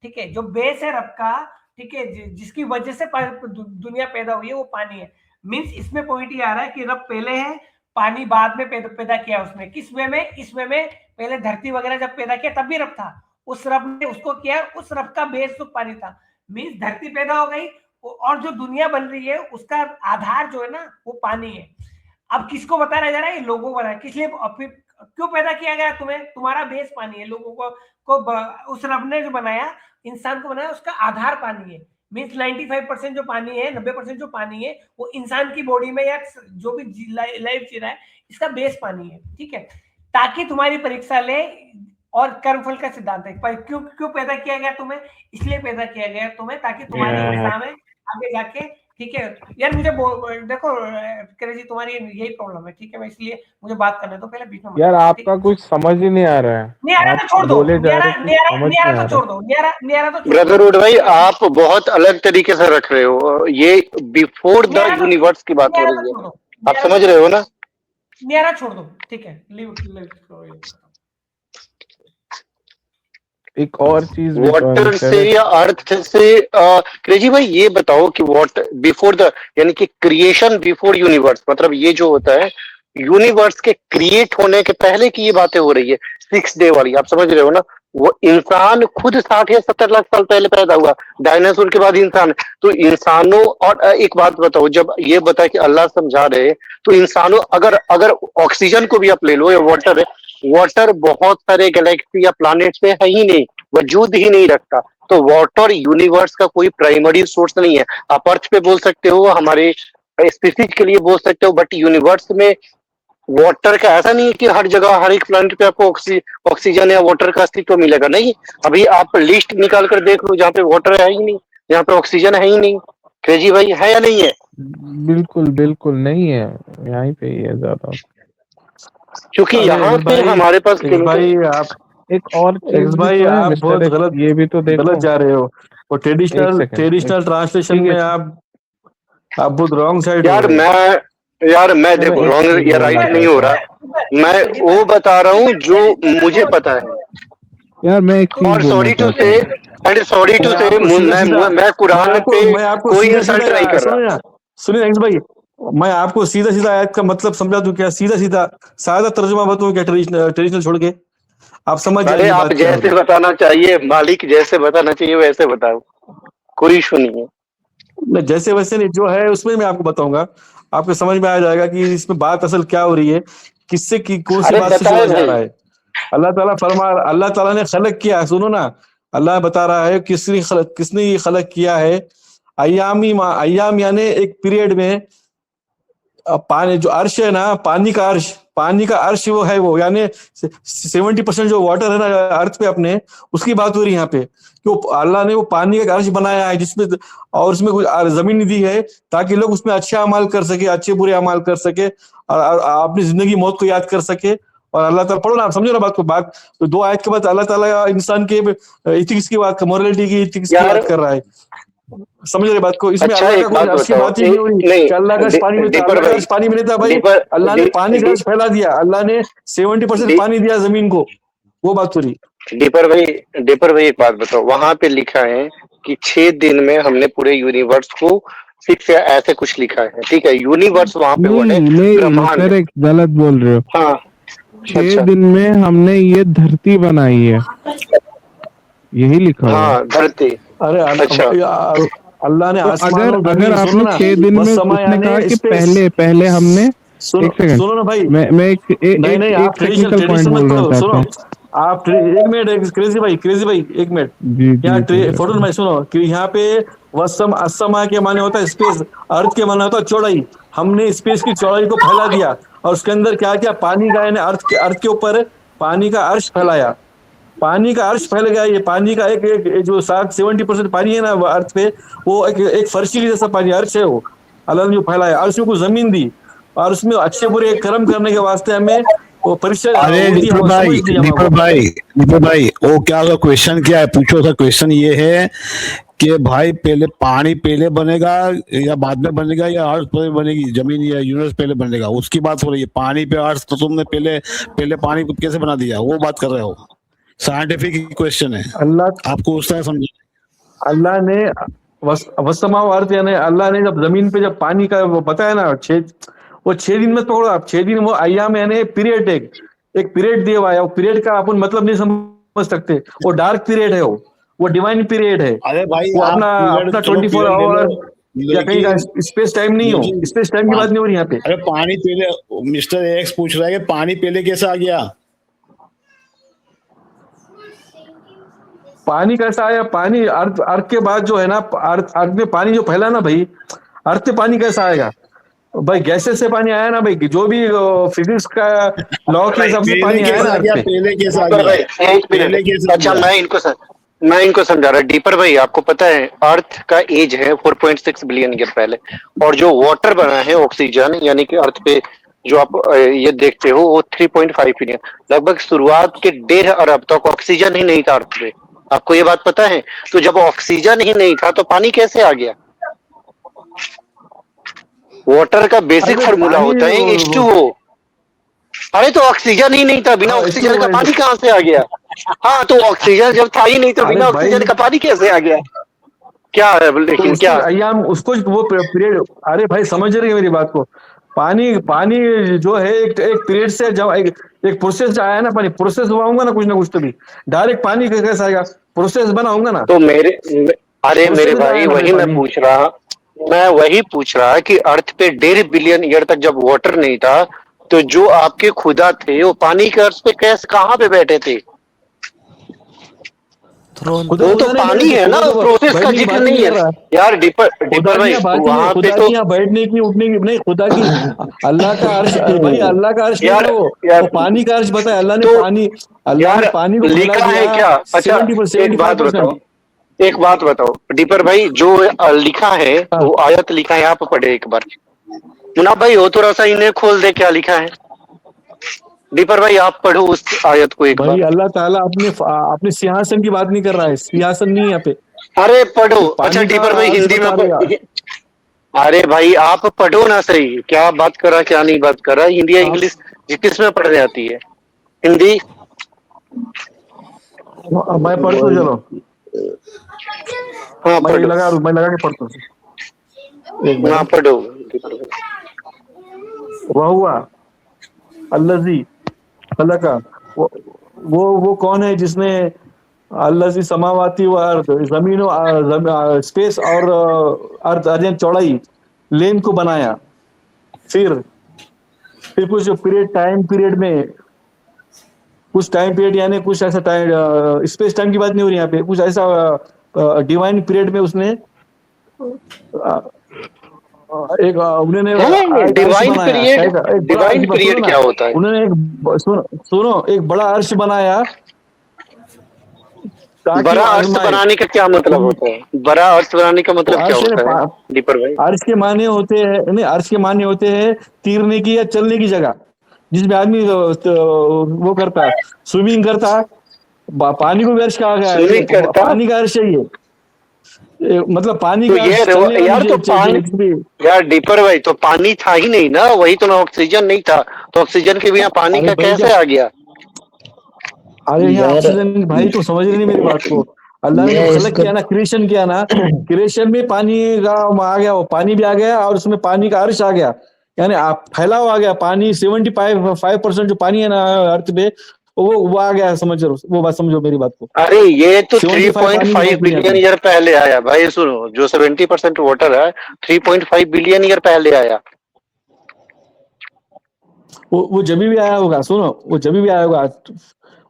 Speaker 1: ठीक है, जो बेस है रब का, ठीक है, जिसकी वजह से दुनिया पैदा हुई है, वो पानी है। मींस इसमें पॉइंट ये आ रहा है कि रब पहले है, पानी बाद में पैदा किया उसने। किस वे में? इस वे में पहले धरती वगैरह जब पैदा किया तब भी रब था, उस रब ने उसको किया, उस रब का बेस तो पानी था। मीन्स धरती पैदा हो गई और जो दुनिया बन रही है उसका आधार जो है ना वो पानी है। अब किसको बताया जा रहा है? ये लोगों को बताया। किस लिए, फिर क्यों पैदा किया गया तुम्हें? तुम्हारा बेस पानी है। लोगों को उस रब ने जो बनाया, इंसान को बनाया, उसका आधार पानी है। मीन्स 95% जो पानी है, 90% जो पानी है वो इंसान की बॉडी में या जो भी लाइफ जी रहा है इसका बेस पानी है, ठीक है। ताकि तुम्हारी परीक्षा ले, और कर्मफल का सिद्धांत है। पर क्यों क्यों पैदा किया गया तुम्हें? इसलिए पैदा किया गया तुम्हें ताकि तुम्हारी एग्जाम है आगे जाके, ठीक है यार। मुझे देखो क्रेजी, तुम्हारी यही प्रॉब्लम है, ठीक है। मैं इसलिए मुझे बात करने दो पहले, बीच में
Speaker 3: यार आपका कुछ समझ ही नहीं आ रहा है।
Speaker 1: नहीं आ रहा तो छोड़ दो,
Speaker 3: बोले जा रहे
Speaker 1: नहीं आ रहा तो छोड़ दो, नहीं आ रहा तो छोड़ दो।
Speaker 2: ब्रदरहुड भाई आप बहुत अलग तरीके से रख रहे हो, ये बिफोर द यूनिवर्स की बात हो रही है, आप समझ रहे हो ना?
Speaker 1: नहीं आ रहा छोड़ दो, ठीक है। लीव।
Speaker 3: एक और चीज
Speaker 2: वाटर से या अर्थ से, क्रेजी भाई ये बताओ कि वाटर बिफोर द, यानी कि क्रिएशन बिफोर यूनिवर्स, मतलब ये जो होता है यूनिवर्स के क्रिएट होने के पहले की ये बातें हो रही है, 6 डे वाली, आप समझ रहे हो ना? वो इंसान खुद 60 या 70 लाख साल पहले पैदा हुआ, डायनासोर के बाद इंसान। तो इंसानों, और एक बात बताओ, जब ये बताया कि अल्लाह समझा रहे, तो इंसानों, अगर ऑक्सीजन को भी आप ले लो या वाटर है, वाटर बहुत सारे गैलेक्सी या प्लैनेट पे है ही नहीं, वजूद ही नहीं रखता। तो वाटर यूनिवर्स का कोई प्राइमरी सोर्स नहीं है। आप अर्थ पे बोल सकते हो, हमारे स्पीसीज के लिए बोल सकते हो, बट यूनिवर्स में वाटर का ऐसा नहीं है कि हर जगह हर एक प्लैनेट पे आपको ऑक्सीजन या वाटर का अस्तित्व मिलेगा। नहीं, अभी आप लिस्ट निकाल कर देख लो जहाँ पे वाटर है ही नहीं, जहाँ पे ऑक्सीजन है ही नहीं। क्रेजी भाई है या नहीं है?
Speaker 3: बिल्कुल बिल्कुल नहीं है, यहीं पे ही है ज्यादा,
Speaker 2: क्योंकि यहाँ पे हमारे पास
Speaker 5: भाई आप
Speaker 3: एक और चीज
Speaker 5: भाई आप बहुत गलत,
Speaker 3: ये भी तो देखो,
Speaker 5: गलत जा रहे हो। वो ट्रेडिशनल ट्रांसलेशन में आप बहुत रॉन्ग साइड।
Speaker 2: यार मैं देखो रॉन्ग या राइट नहीं हो रहा, मैं वो बता रहा हूँ जो मुझे पता है
Speaker 3: यार। मैं एक
Speaker 2: और सॉरी टू से मैं कुरान पे कोई इंसल्ट नहीं कर रहा।
Speaker 5: सुनिए भाई, मैं आपको सीधा सीधा आयत का मतलब समझा दूं क्या? सीधा सीधा सादा तर्जुमा बताऊं क्या ट्रेडिशनल छोड़ के? आप समझ जाइए।
Speaker 2: आप जैसे बताना चाहिए, मालिक जैसे बताना चाहिए वैसे बताओ, कोई इशू नहीं है।
Speaker 5: जैसे वैसे नहीं, जो है उसमें मैं आपको बताऊंगा, आपको समझ में आ जाएगा कि इसमें बात असल क्या हो रही है, किससे की कौन सी बात से जोड़ा जा रहा है। अल्लाह ताला ने खलक किया, सुनो ना, अल्लाह बता रहा है किसने ये खलक किया है। अय्याम यानी एक पीरियड में पानी, जो अर्श है ना, पानी का अर्श वो है, वो यानी 70% जो वाटर है ना अर्थ पे अपने, उसकी बात हो रही है यहाँ पे। कि अल्लाह ने वो पानी का अर्श बनाया है जिसमें, और उसमें कुछ जमीन दी है ताकि लोग उसमें अच्छे अमाल कर सके, अच्छे बुरे अमाल कर सके, और अपनी जिंदगी मौत को याद कर सके। और अल्लाह ताला, पढ़ो ना, आप समझो ना बात को। तो 2 आयत के बाद अल्लाह ताला इंसान के इथिक्स की बात, मोरालिटी की, इथिक्स की बात कर रहा है। समझ रहे बात को? इसमें
Speaker 2: अच्छा,
Speaker 5: अल्लाह का कोई अच्छी बात ही नहीं हो रही। अल्लाह का पानी में पानी मिलता भाई, अल्लाह ने पानी का फैला दिया, अल्लाह ने 70% पानी दिया जमीन को, वो बात हो रही।
Speaker 2: डीपर भाई एक बात बताओ, वहां पे लिखा है कि 6 दिन में हमने पूरे यूनिवर्स को 6 या ऐसे कुछ लिखा है, ठीक है। यूनिवर्स वहां पे
Speaker 3: नहीं, गलत बोल रहे हो।
Speaker 2: हाँ,
Speaker 3: 6 दिन में हमने ये धरती बनाई है, यही लिखा है।
Speaker 2: हाँ, धरती।
Speaker 5: अरे अच्छा, अल्लाह ने
Speaker 3: अगर आपने 6 दिन में उसने कहा कि पहले हमने, एक सेकंड
Speaker 5: सुनो ना भाई,
Speaker 3: मैं एक टेक्निकल पॉइंट बोल रहा था।
Speaker 5: आप 1 मिनट क्रेजी भाई 1 मिनट यहाँ फोटो में सुनो कि यहाँ पे वसम असमा के माने होता है स्पेस, अर्थ के माने होता है चौड़ाई। हमने स्पेस की चौड़ाई को फैला दिया और उसके अंदर क्या किया, पानी का, यानी अर्थ के ऊपर पानी का अर्श फैलाया। पानी का अर्श फैल गया। ये पानी का एक जो 70% पानी है ना अर्थ पे, वो एक फर्शी जैसा पानी अर्श है, वो अल्लाह ने जो फैलाया। अर्श को जमीन दी और उसमें अच्छे बुरे कर्म करने के वास्ते हमें वो परिचय।
Speaker 4: अरे दीपक भाई वो क्या क्वेश्चन क्या है, पूछो। था क्वेश्चन ये है कि भाई पहले पानी पहले बनेगा या बाद में बनेगा, या अर्थ पहले बनेगी, जमीन या यूनिवर्स पहले बनेगा, उसकी बात हो रही है। पानी पे अर्थ तो तुमने पहले पानी को कैसे बना दिया, वो बात कर रहे हो। साइंटिफिक क्वेश्चन है,
Speaker 5: अल्लाह
Speaker 4: आपको उस तरह समझे।
Speaker 5: अल्लाह ने वसमा अर्थ, यानी अल्लाह ने जब जमीन पे जब पानी का वो बताया ना, 6 दिन में, पकड़ो आप 6 दिन, वो अय्याम यानी पीरियड, एक पीरियड दिया हुआ है। वो पीरियड का अपन मतलब नहीं समझ सकते, वो डार्क पीरियड है, वो डिवाइन पीरियड है,
Speaker 4: अरे भाई
Speaker 5: वो
Speaker 4: आप
Speaker 5: अपना
Speaker 4: पीरियड, चलो
Speaker 5: 24
Speaker 4: पीरियड ले
Speaker 5: आवर
Speaker 4: लो,
Speaker 5: या कहीं का स्पेस टाइम नहीं हो,
Speaker 4: लेकिन
Speaker 5: स्पेस टाइम की बात नहीं हो रही यहाँ पे।
Speaker 4: अरे पानी पहले, मिस्टर एक्स पूछ रहा है कि पानी पहले कैसे आ गया?
Speaker 5: पानी कैसा आया? पानी अर्थ अर्थ के बाद जो है ना, अर्थ में पानी जो फैला ना भाई, अर्थ में पानी कैसा आएगा भाई? गैसेस से पानी आया ना भाई, जो भी फिजिक्स का लॉ के हिसाब से पानी आया ना अर्थ पे।
Speaker 4: पहले कैसे आ
Speaker 2: डीपर
Speaker 4: गया?
Speaker 2: भाई एक
Speaker 4: पहले
Speaker 2: मिनट,
Speaker 4: कैसे आ
Speaker 2: अच्छा
Speaker 4: गया?
Speaker 2: मैं इनको समझा रहा। डीपर भाई आपको पता है अर्थ का एज है 4.6 बिलियन ईयर पहले, और जो वाटर बना है ऑक्सीजन यानी कि अर्थ पे जो आप ये देखते हो वो 3.5 बिलियन, लगभग शुरुआत के 1.5 अरब तक ऑक्सीजन ही नहीं था अर्थ पे। आपको ये बात पता है? तो जब ऑक्सीजन ही नहीं था तो पानी कैसे आ गया? वाटर का बेसिक
Speaker 5: अरे
Speaker 2: फार्मूला
Speaker 5: पानी
Speaker 2: होता है H2O। अरे तो ऑक्सीजन ही नहीं था, बिना
Speaker 5: हाँ,
Speaker 2: ऑक्सीजन का
Speaker 5: H2O
Speaker 2: पानी कहाँ से आ गया? हाँ तो ऑक्सीजन जब था ही नहीं तो
Speaker 5: अरे
Speaker 2: बिना
Speaker 5: भाई
Speaker 2: ऑक्सीजन का पानी कैसे आ गया? क्या है
Speaker 5: तो
Speaker 2: लेकिन
Speaker 5: उसके
Speaker 2: क्या?
Speaker 5: अय्याम उसको वो पीरियड, अरे भाई समझ रही है मेरी बात को? पानी पानी जो है एक पीरियड से जब एक प्रोसेस आया ना, पानी प्रोसेस हुआ होगा ना कुछ तो भी, डायरेक्ट पानी कैसे आएगा? प्रोसेस बना होगा ना,
Speaker 2: तो अरे मेरे
Speaker 5: प्रोसेस
Speaker 2: भाई
Speaker 5: आया ना
Speaker 2: वही मैं पूछ रहा कि अर्थ पे 1.5 बिलियन ईयर तक जब वाटर नहीं था तो जो आपके खुदा थे वो पानी के अर्थ पे कैसे कहाँ पे बैठे थे? वो तो पानी है ना, प्रोसेस का जिक्र नहीं है यार। डीपर भाई वहां पे तो
Speaker 5: बैठने की उठने की नहीं, खुदा की अल्लाह का अर्श भाई, अल्लाह का अर्श
Speaker 2: यार,
Speaker 5: नहीं था वो पानी का अर्श बताया अल्लाह ने।
Speaker 2: तो
Speaker 5: पानी, अल्लाह ने पानी को
Speaker 2: लिखा है क्या? अच्छा एक बात बताओ डीपर भाई, जो लिखा है वो आयत लिखा है, आप पढ़े एक बार। मुनाफ भाई हो थोड़ा सा इन्हें खोल दे, क्या लिखा है? डीपर भाई आप पढ़ो उस आयत को एक बार।
Speaker 5: अल्लाह ताला अपने सिंहासन की बात नहीं कर रहा है, सिंहासन नहीं यहाँ पे।
Speaker 2: अरे पढ़ो। अच्छा डीपर भाई हिंदी में अरे भाई आप पढ़ो ना सही, क्या बात कर रहा क्या नहीं बात कर रहा? हिंदी या इंग्लिश किस में पढ़ने आती है? हिंदी
Speaker 5: मैं पढ़ता हूँ, चलो
Speaker 2: हाँ
Speaker 5: मैं लगा के पढ़ता हूँ।
Speaker 2: हाँ पढ़ो।
Speaker 5: वह हुआ अल्लाजी खलका, वो कौन है जिसने अल्लाजी समावाती व अर्थ, जमीन स्पेस और अर्थ अर्थ चौड़ाई लेन को बनाया। फिर कुछ टाइम पीरियड में, कुछ टाइम पीरियड यानी कुछ ऐसा टाइम, स्पेस टाइम की बात नहीं हो रही यहाँ पे, कुछ ऐसा डिवाइन पीरियड में उसने एक उन्होंने
Speaker 2: डिवाइन पीरियड क्या होता है?
Speaker 5: उन्होंने सुनो एक बड़ा अर्श बनाया।
Speaker 2: बड़ा अर्श बनाने का क्या मतलब होता है? बड़ा अर्श बनाने का मतलब क्या होता है दीपर भाई?
Speaker 5: अर्श के माने होते हैं, नहीं अर्श के माने होते हैं तीरने की या चलने की जगह, जिसमें आदमी वो करता है, स्विमिंग करता है। पानी को भी अर्श कहा गया है, पानी का अर्श है ये, मतलब पानी
Speaker 2: तो
Speaker 5: का
Speaker 2: यार तो पानी यार डीपर भाई तो पानी था ही नहीं ना, वही तो ना ऑक्सीजन नहीं था, तो ऑक्सीजन के बिना पानी का कैसे आ गया?
Speaker 5: अरे यहाँ ऑक्सीजन भाई तो समझ नहीं मेरी बात को। अल्लाह ने खलक किया ना, क्रिएशन किया ना, क्रिएशन में पानी का आ गया, वो पानी भी आ गया और उसमें पानी का अर्श आ गया, यानी फैलाव आ गया। पानी 75% जो पानी है ना अर्थ पे वो आ गया, समझ वो बात समझो मेरी बात को।
Speaker 2: अरे ये तो 3.5 बिलियन ईयर पहले आया भाई। सुनो, जो 70% वाटर है 3.5 बिलियन ईयर पहले आया।
Speaker 5: वो जब भी आया होगा, सुनो वो जब भी आया होगा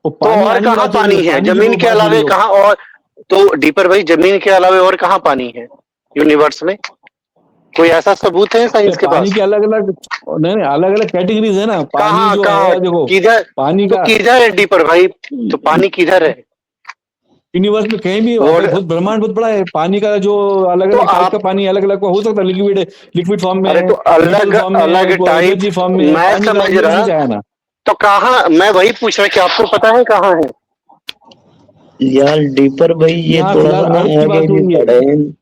Speaker 5: वो
Speaker 2: तो और कहाँ पानी है जमीन के अलावे? कहाँ और? तो डीपर भाई जमीन के अलावे और कहाँ पानी है यूनिवर्स में? कोई ऐसा सबूत है साइंस के पास?
Speaker 5: पानी के अलग अलग कैटेगरीज है ना, पानी जो है देखो
Speaker 2: किधर
Speaker 5: पानी का
Speaker 2: किधर है डीपर भाई? तो पानी किधर है
Speaker 5: यूनिवर्स में? कहीं भी बहुत ब्रह्मांड बहुत बड़ा है। पानी का जो अलग अलग टाइप का पानी अलग अलग हो सकता है, लिक्विड फॉर्म में,
Speaker 2: तो अलग टाइप
Speaker 5: फॉर्म में,
Speaker 2: मैं समझ रहा ना। तो कहाँ, मैं वही पूछ रहा कि आपको पता है कहाँ है
Speaker 6: यार डीपर भाई? ये थोड़ा सा आगे भी पढ़े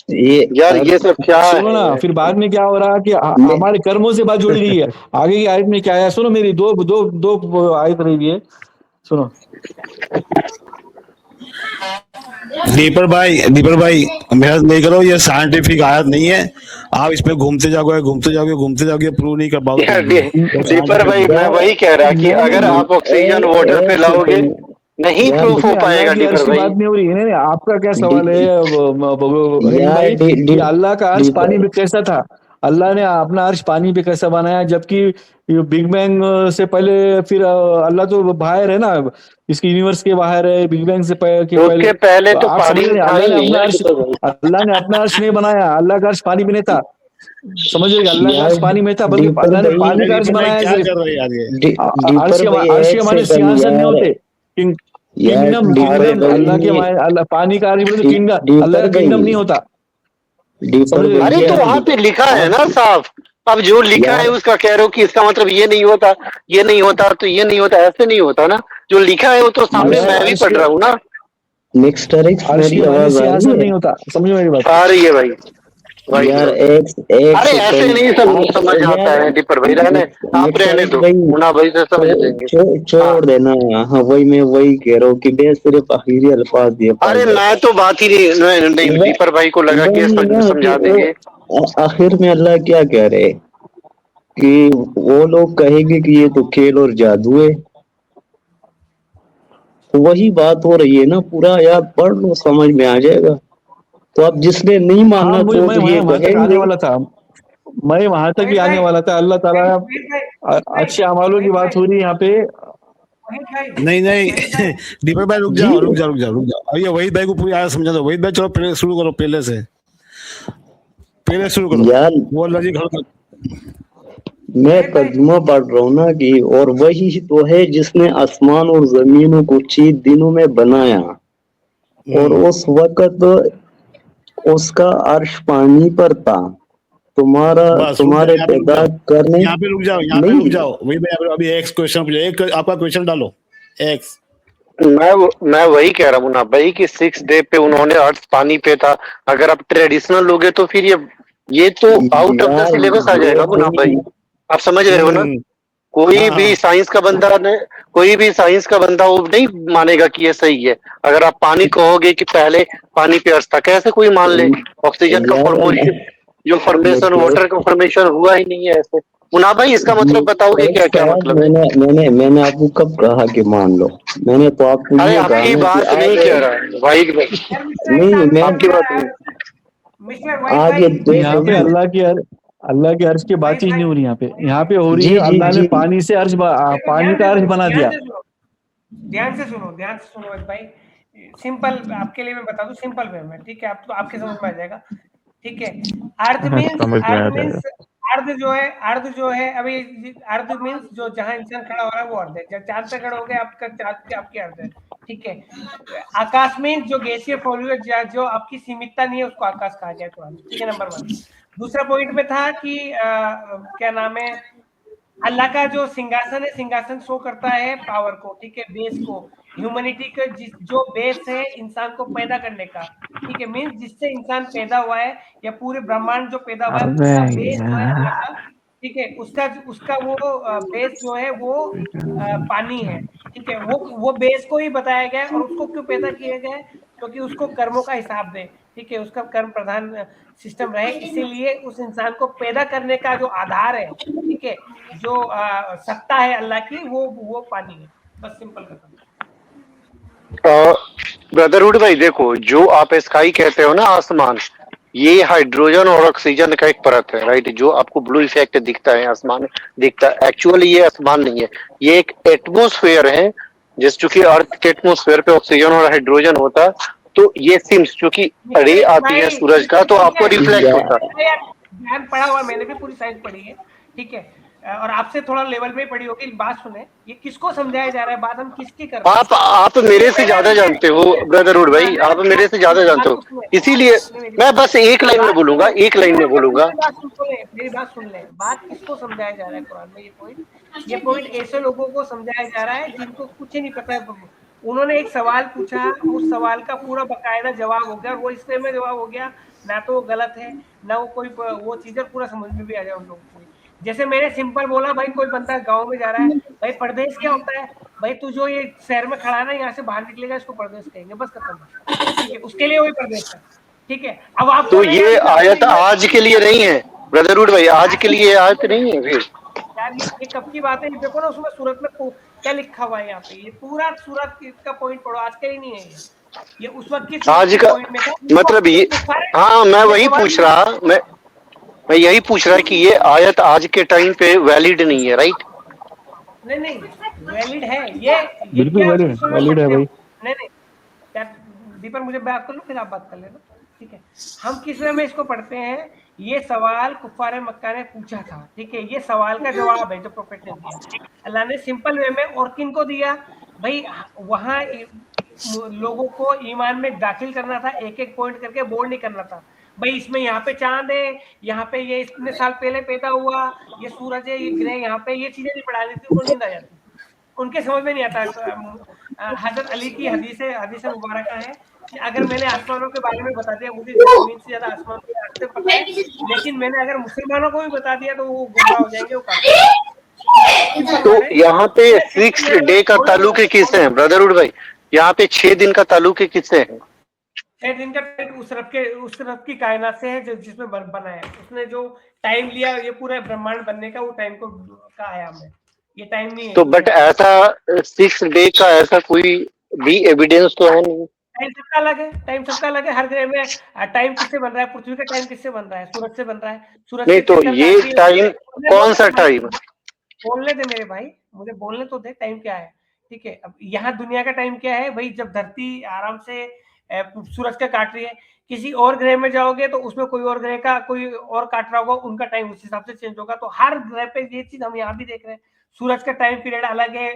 Speaker 6: ये
Speaker 2: यार, ये सब क्या है?
Speaker 5: सुनो ना, फिर बाद में क्या हो रहा है कि हमारे कर्मों से बात जुड़ी गई है। आगे की आयत में क्या है सुनो, मेरी दो आयत रही है, सुनो।
Speaker 4: दीपर भाई मेहनत नहीं करो, ये साइंटिफिक आयत नहीं है। आप इस पे घूमते जाओगे, प्रूव नहीं कर पाओगे।
Speaker 2: दीपर भाई मैं वही कह रहा कि अगर आप ऑक्सीजन वाटर पे लाओगे नहीं
Speaker 6: यार
Speaker 2: प्रूफ हो
Speaker 5: नहीं, अल्लाह
Speaker 2: पाएगा
Speaker 5: की अर्श
Speaker 2: दीपर
Speaker 5: की
Speaker 2: भाई।
Speaker 5: बात नहीं हो रही है। नहीं, आपका क्या
Speaker 6: डी,
Speaker 5: सवाल है हिंद
Speaker 6: यार
Speaker 5: भाई,
Speaker 6: डी, डी,
Speaker 5: कि अल्लाह का अर्श पानी
Speaker 6: डीपर
Speaker 5: में कैसा था? अल्लाह ने अपना अर्श पानी पे कैसा बनाया, जबकि ये बिग बैंग से पहले फिर अल्लाह तो बाहर है ना, इसकी यूनिवर्स के बाहर है, बिग बैंग से के पहले।
Speaker 2: उसके पहले
Speaker 5: तो
Speaker 2: तो
Speaker 5: आप समझ
Speaker 2: पानी
Speaker 5: रहे हैं,
Speaker 2: था ही नहीं ना दीपर भाई।
Speaker 5: अल्लाह ने अपना अर्श नहीं बनाया, अल्लाह का अर्श पानी में नहीं था। समझ रहे हैं? अल्लाह का अर्श
Speaker 6: यार
Speaker 5: पानी में था, बल्कि
Speaker 6: डीपर
Speaker 5: अल्लाह ने
Speaker 6: भाई,
Speaker 5: पानी का अर्श
Speaker 4: दीपक भाई
Speaker 5: बनाया है
Speaker 4: क्या
Speaker 5: सिर्फ।
Speaker 4: कर रहे हैं यार ये?
Speaker 5: अर्श
Speaker 6: डीपर
Speaker 5: के
Speaker 6: भाई
Speaker 5: अर्श के
Speaker 6: एक
Speaker 5: माने
Speaker 6: सेकंड
Speaker 5: सिंहासन नहीं
Speaker 6: यार।
Speaker 5: होते।
Speaker 6: यार
Speaker 5: किंगडम
Speaker 6: डीपर
Speaker 5: किंगडम अल्लाह के
Speaker 6: भाई,
Speaker 5: माने, अल्लाह पानी का अर्श बोले तो किंगडम, अल्लाह
Speaker 6: डीपर
Speaker 5: का किंगडम नहीं
Speaker 6: भाई,
Speaker 5: होता।
Speaker 6: डीपर
Speaker 5: समझ रहे
Speaker 6: भाई
Speaker 5: हैं?
Speaker 2: अरे तो
Speaker 6: यार
Speaker 2: वहां पे लिखा है
Speaker 6: आप
Speaker 2: ना साफ। अब जो लिखा है
Speaker 6: यार
Speaker 2: उसका कह रहे हो कि इसका मतलब ये नहीं होता, ये नहीं होता तो ये नहीं होता, ऐसे नहीं होता ना। जो लिखा है वो तो सामने
Speaker 6: यार
Speaker 2: मैं भी पढ़ रहा हूँ ना।
Speaker 6: मिक्सटर एक्स,
Speaker 5: अर्श
Speaker 6: मेरी
Speaker 5: के माने
Speaker 6: आवाज आ रही
Speaker 5: सिंहासन
Speaker 6: है?
Speaker 5: नहीं होता। समझो मेरी बात।
Speaker 2: आ रही है भाई, भाई
Speaker 6: यार
Speaker 2: ब्रो।
Speaker 6: एक एक
Speaker 2: अरे ऐसे
Speaker 6: सेकंड
Speaker 2: नहीं
Speaker 6: आप
Speaker 2: समझ आता
Speaker 6: यार
Speaker 2: है दीपर भाई, रहने आप
Speaker 6: मिक्सटर
Speaker 2: रहने
Speaker 6: एक्स
Speaker 2: दो,
Speaker 6: भाई,
Speaker 2: मुना भाई से समझ लेंगे। हाँ,
Speaker 6: छोड़ देना। हाँ वही मैं वही कह रहा हूँ कि बे सिर्फ आखिरी अल्फाज दिए पास
Speaker 2: अरे मैं
Speaker 6: जाता
Speaker 2: तो बात ही नहीं,
Speaker 6: है।
Speaker 2: दीपर भाई को लगा कि ये
Speaker 6: वही ना कि
Speaker 2: समझा
Speaker 6: वो
Speaker 2: देंगे।
Speaker 6: आखिर में अल्लाह क्या कह रहे कि वो लोग कहेंगे कि ये तो खेल और जादू है। तो वही बात हो रही है ना, पूरा यार पढ़ लो समझ में आ जाएगा। तो अब जिसने नहीं
Speaker 5: हाँ,
Speaker 6: मानना
Speaker 5: मुझे
Speaker 6: तो
Speaker 5: मैं
Speaker 6: ये
Speaker 5: वहां तक आने
Speaker 6: कहेंगे।
Speaker 5: वाला था। मैं वहां तक भी
Speaker 1: वहीद
Speaker 5: आने
Speaker 1: भाई,
Speaker 5: वाला था। अल्लाह ताला
Speaker 1: वहीद भाई, वहीद
Speaker 5: अच्छे अमालों की
Speaker 1: भाई,
Speaker 5: बात हो रही है यहाँ पे।
Speaker 1: वहीद भाई,
Speaker 4: नहीं नहीं
Speaker 1: वहीद भाई,
Speaker 4: दीपक भाई रुक
Speaker 6: जी
Speaker 4: जाओ रुक जाओ रुक जाओ रुक जाओ, अब ये वहीद भाई को पूरी आयत समझा दो। वहीद भाई चलो पहले शुरू करो, पहले शुरू करो।
Speaker 6: यार
Speaker 4: वो अल्लाह जी घर का
Speaker 6: मैं
Speaker 1: वहीद भाई,
Speaker 6: तर्जुमा पढ़ रहा हूँ ना कि और वही तो है जिसने आसमान और जमीनों को 6 दिनों में बनाया, और उस वक्त उसका अर्श पानी पर था,
Speaker 4: बस रुक जाओ,
Speaker 6: तुम्हारे
Speaker 4: यहाँ पे रुक
Speaker 6: पैदा
Speaker 4: जाओ,
Speaker 6: करने।
Speaker 4: यहाँ पे रुक जाओ, यहाँ पे रुक
Speaker 6: नहीं
Speaker 4: जाओ। वही भाई अभी एक क्वेश्चन पूछो, एक आपका क्वेश्चन डालो। एक्स
Speaker 2: मैं वही कह रहा हूँ ना भाई कि 6 डे पे उन्होंने अर्थ पानी पे था। अगर आप ट्रेडिशनल लोगे तो फिर ये तो आउट ऑफ द
Speaker 6: यार
Speaker 2: सिलेबस आ
Speaker 6: ये
Speaker 2: जाएगा मुना भाई।
Speaker 6: भी
Speaker 2: आप समझ रहे हो ना।
Speaker 4: हम्म
Speaker 2: कोई
Speaker 4: हाँ
Speaker 2: भी
Speaker 4: हाँ
Speaker 2: साइंस का बंदा ने कोई भी साइंस का बंदा वो नहीं मानेगा कि ये सही है। अगर आप पानी कहोगे कि पहले पानी पे अर्थ था, कैसे कोई मान ले। ऑक्सीजन का
Speaker 6: यार
Speaker 2: फॉर्मेशन, जो फॉर्मेशन
Speaker 6: मिक्सर
Speaker 2: वाटर का फॉर्मेशन हुआ ही नहीं है ऐसे। मुना भाई इसका मतलब बताओगे क्या क्या
Speaker 6: साहब,
Speaker 2: मतलब है।
Speaker 6: मैंने आपको कब कहा कि मान लो? मैंने तो आपको
Speaker 2: अरे
Speaker 6: ये कहा
Speaker 2: आपकी
Speaker 6: ना कि
Speaker 2: बात नहीं कह रहा भाई भाई,
Speaker 1: यार मिस्टर एक
Speaker 6: नहीं
Speaker 1: साथ
Speaker 6: मैं
Speaker 2: आपकी
Speaker 1: मिस्टर
Speaker 2: बात नहीं।
Speaker 1: मिस्टर वहीद
Speaker 6: आगे
Speaker 1: भाई,
Speaker 6: देखो
Speaker 5: यहाँ पे
Speaker 6: जी
Speaker 5: अल्लाह के अर्श की बात
Speaker 1: वहीद
Speaker 5: ही
Speaker 1: भाई,
Speaker 5: नहीं हो रही यहाँ पे।
Speaker 1: वहीद
Speaker 5: यहाँ
Speaker 1: भाई,
Speaker 5: पे हो रही
Speaker 6: जी
Speaker 5: है
Speaker 6: जी
Speaker 5: अल्लाह ने
Speaker 6: जी
Speaker 5: पानी से
Speaker 1: देखो
Speaker 5: पानी
Speaker 1: ध्यान
Speaker 5: का
Speaker 1: से
Speaker 5: अर्श
Speaker 1: सुनो,
Speaker 5: बना
Speaker 1: ध्यान
Speaker 5: दिया।
Speaker 1: से सुनो, ध्यान से सुनो वहीद भाई। सिंपल आपके लिए मैं बता दूं, सिंपल वे में, ठीक है? आप तो आपके समझ में आ जाएगा, ठीक है?
Speaker 3: समझ में आ
Speaker 1: अर्थ
Speaker 3: जाएगा।
Speaker 1: मींस अर्थ जो है अभी, अर्थ मींस जो जहां इंसान खड़ा हो रहा है वो अर्थ है। जब चांद पे खड़े हो गए आपका चांद पे आपकी अर्थ है, ठीक है? आकाश मींस जो गैसीय फ्लूइड जो आपकी सीमितता नहीं है उसको आकाश कहा जाए कुरान में, ठीक है? नंबर 1। दूसरा पॉइंट में था कि क्या नाम है, अल्लाह का जो सिंहासन है, सिंहासन शो करता है पावर को, ठीक है? बेस को, ह्यूमैनिटी का जो बेस है इंसान को पैदा करने का, ठीक है? मींस जिससे इंसान पैदा हुआ है या पूरे ब्रह्मांड जो पैदा हुआ है
Speaker 3: अबे
Speaker 1: उसका बेस जो है अल्लाह
Speaker 3: यार,
Speaker 1: का, ठीक है? उसका उसका वो बेस जो है वो पानी है, ठीक है? वो बेस को ही बताया गया है। और उसको क्यों पैदा किया गया है? क्योंकि उसको कर्मों का हिसाब दे, ठीक है? उसका कर्म प्रधान सिस्टम रहे, इसीलिए उस इंसान को पैदा करने का जो आधार है, ठीक है, जो सत्ता है अल्लाह की, वो पानी है। बस सिंपल खत्म।
Speaker 2: ब्रदरहुड भाई देखो, जो आप स्काई कहते हो ना आसमान, ये हाइड्रोजन और ऑक्सीजन का एक परत है, राइट? जो आपको ब्लू इफेक्ट दिखता है आसमान में, दिखता है, एक्चुअली ये आसमान नहीं है, ये एक एटमोस्फेयर है। जिस चूंकि अर्थ के एटमोस्फेयर पे ऑक्सीजन और हाइड्रोजन होता है, तो ये सिम्स चूंकि रे आती है सूरज का तो आपको रिफ्लेक्ट
Speaker 6: या,
Speaker 2: होता है।
Speaker 1: यार ध्यान पढ़ा हुआ, मैंने भी पूरी साइंस पढ़ी है, ठीक है? और आपसे थोड़ा लेवल पे पढ़ी होगी। बात सुने, ये किसको समझाया जा रहा है, बात हम किसकी कर रहे हैं?
Speaker 2: आप मेरे से
Speaker 1: पहले
Speaker 2: ज्यादा जानते हो ब्रदरहुड
Speaker 1: हाँ,
Speaker 2: भाई, आप मेरे से ज्यादा जानते
Speaker 1: बात
Speaker 2: हो,
Speaker 1: तो सुने,
Speaker 2: इसीलिए
Speaker 1: मेरी
Speaker 2: मैं बस एक लाइन में
Speaker 1: बात
Speaker 2: बोलूंगा,
Speaker 1: सुने,
Speaker 2: एक लाइन में बोलूंगा।
Speaker 1: मेरी बात सुन ले। बात किसको समझाया जा रहा है कुरान में? ये पॉइंट ऐसे लोगों को समझाया जा रहा है जिनको कुछ ही नहीं पता है। उन्होंने एक सवाल पूछा, उस सवाल का पूरा बकायदा जवाब हो गया, वो इसलिए में जवाब हो गया, ना तो वो गलत है ना वो कोई वो चीजें पूरा समझ में भी आ जाए उन लोगों को। जैसे मैंने सिंपल बोला, भाई कोई बंदा गांव में जा रहा है, भाई परदेश क्या होता है? भाई तू जो ये शहर में खड़ा है ना, यहाँ से बाहर निकलेगा, इसको परदेश कहेंगे, बस खत्म, ठीक है? उसके लिए वही परदेश है, ठीक है? अब आप
Speaker 2: तो
Speaker 1: बोलेगा
Speaker 2: ये आयत आज के लिए नहीं है ब्रदरहुड भाई, आज के लिए आयत नहीं है फिर।
Speaker 1: यार ये कब की बात है? ये देखो ना, उसमें सूरत में क्या लिखा हुआ है यहाँ पे, ये पूरा सूरत का पॉइंट पढ़ो, आज का ही नहीं है ये उस वक्त की सूरत
Speaker 2: आज
Speaker 1: के
Speaker 2: का
Speaker 1: पॉइंट में था।
Speaker 2: मतलब ये, हाँ मैं वही पूछ रहा, मैं यही पूछ रहा कि ये आयत आज के टाइम पे वैलिड नहीं है, राइट?
Speaker 1: नहीं वैलिड है ये
Speaker 5: बिल्कुल
Speaker 1: क्या
Speaker 5: वैलिड
Speaker 1: किसमें
Speaker 5: वैलिड है
Speaker 1: पढ़ते हो?
Speaker 5: भाई।
Speaker 1: नहीं क्या दीपक, मुझे बात कर लो फिर आप बात कर लेना, ठीक है? हम किस वे में इसको पढ़ते हैं, ये सवाल कुफारे मक्का ने पूछा था, ठीक है? ये सवाल का जवाब है जो प्रोफेट ने दिया, अल्लाह ने सिंपल वे में। और किन को दिया भाई? वहां लोगों को ईमान में दाखिल करना था, एक एक पॉइंट करके बोर्ड नहीं करना था भाई, इसमें यहाँ पे चांद है, यहाँ पे ये इतने साल पहले पैदा हुआ, ये सूरज है, ये ग्रह यहाँ पे, ये चीजें नहीं पढ़ा देती, उनको नींद आ जाती, उनके समझ में नहीं आता। हजरत अली की हदीस मुबारक है कि अगर मैंने आसमानों के बारे में बता दिया, मुझे जमीन से ज्यादा आसमान के बारे में पता है, लेकिन मैंने अगर मुसलमानों को भी बता दिया तो वो गुमराह हो जाएंगे, वो काफिर।
Speaker 2: तो यहाँ पे 6 डे का ताल्लुक किससे है ब्रदरहुड भाई? यहाँ पे 6 दिन का ताल्लुक किससे है?
Speaker 1: 6 दिन का उस रब की कायनात से है जो जिसमें बना है, उसने जो टाइम लिया ये पूरे ब्रह्मांड बनने का, वो टाइम का आयाम है, ये टाइम नहीं है।
Speaker 2: तो बट ऐसा 6 डे का ऐसा कोई भी एविडेंस तो है नहीं।
Speaker 1: टाइम सबका अलग है, टाइम सबका अलग है, हर ग्रह में टाइम किससे बन रहा है? पृथ्वी का टाइम किससे बन रहा है? सूरज से बन रहा है। सूरज
Speaker 2: नहीं तो ये टाइम कौन सा टाइम?
Speaker 1: बोलने दे मेरे भाई, मुझे बोलने तो दे, टाइम क्या है, ठीक है? अब यहाँ दुनिया का टाइम क्या है भाई? जब धरती आराम से सूरज का काट रही है, किसी और ग्रह में जाओगे तो उसमें कोई और ग्रह का कोई और काट रहा होगा, उनका टाइम उस हिसाब से चेंज होगा। तो हर ग्रह पे ये चीज हम यहाँ भी देख रहे हैं, सूरज का टाइम पीरियड अलग है,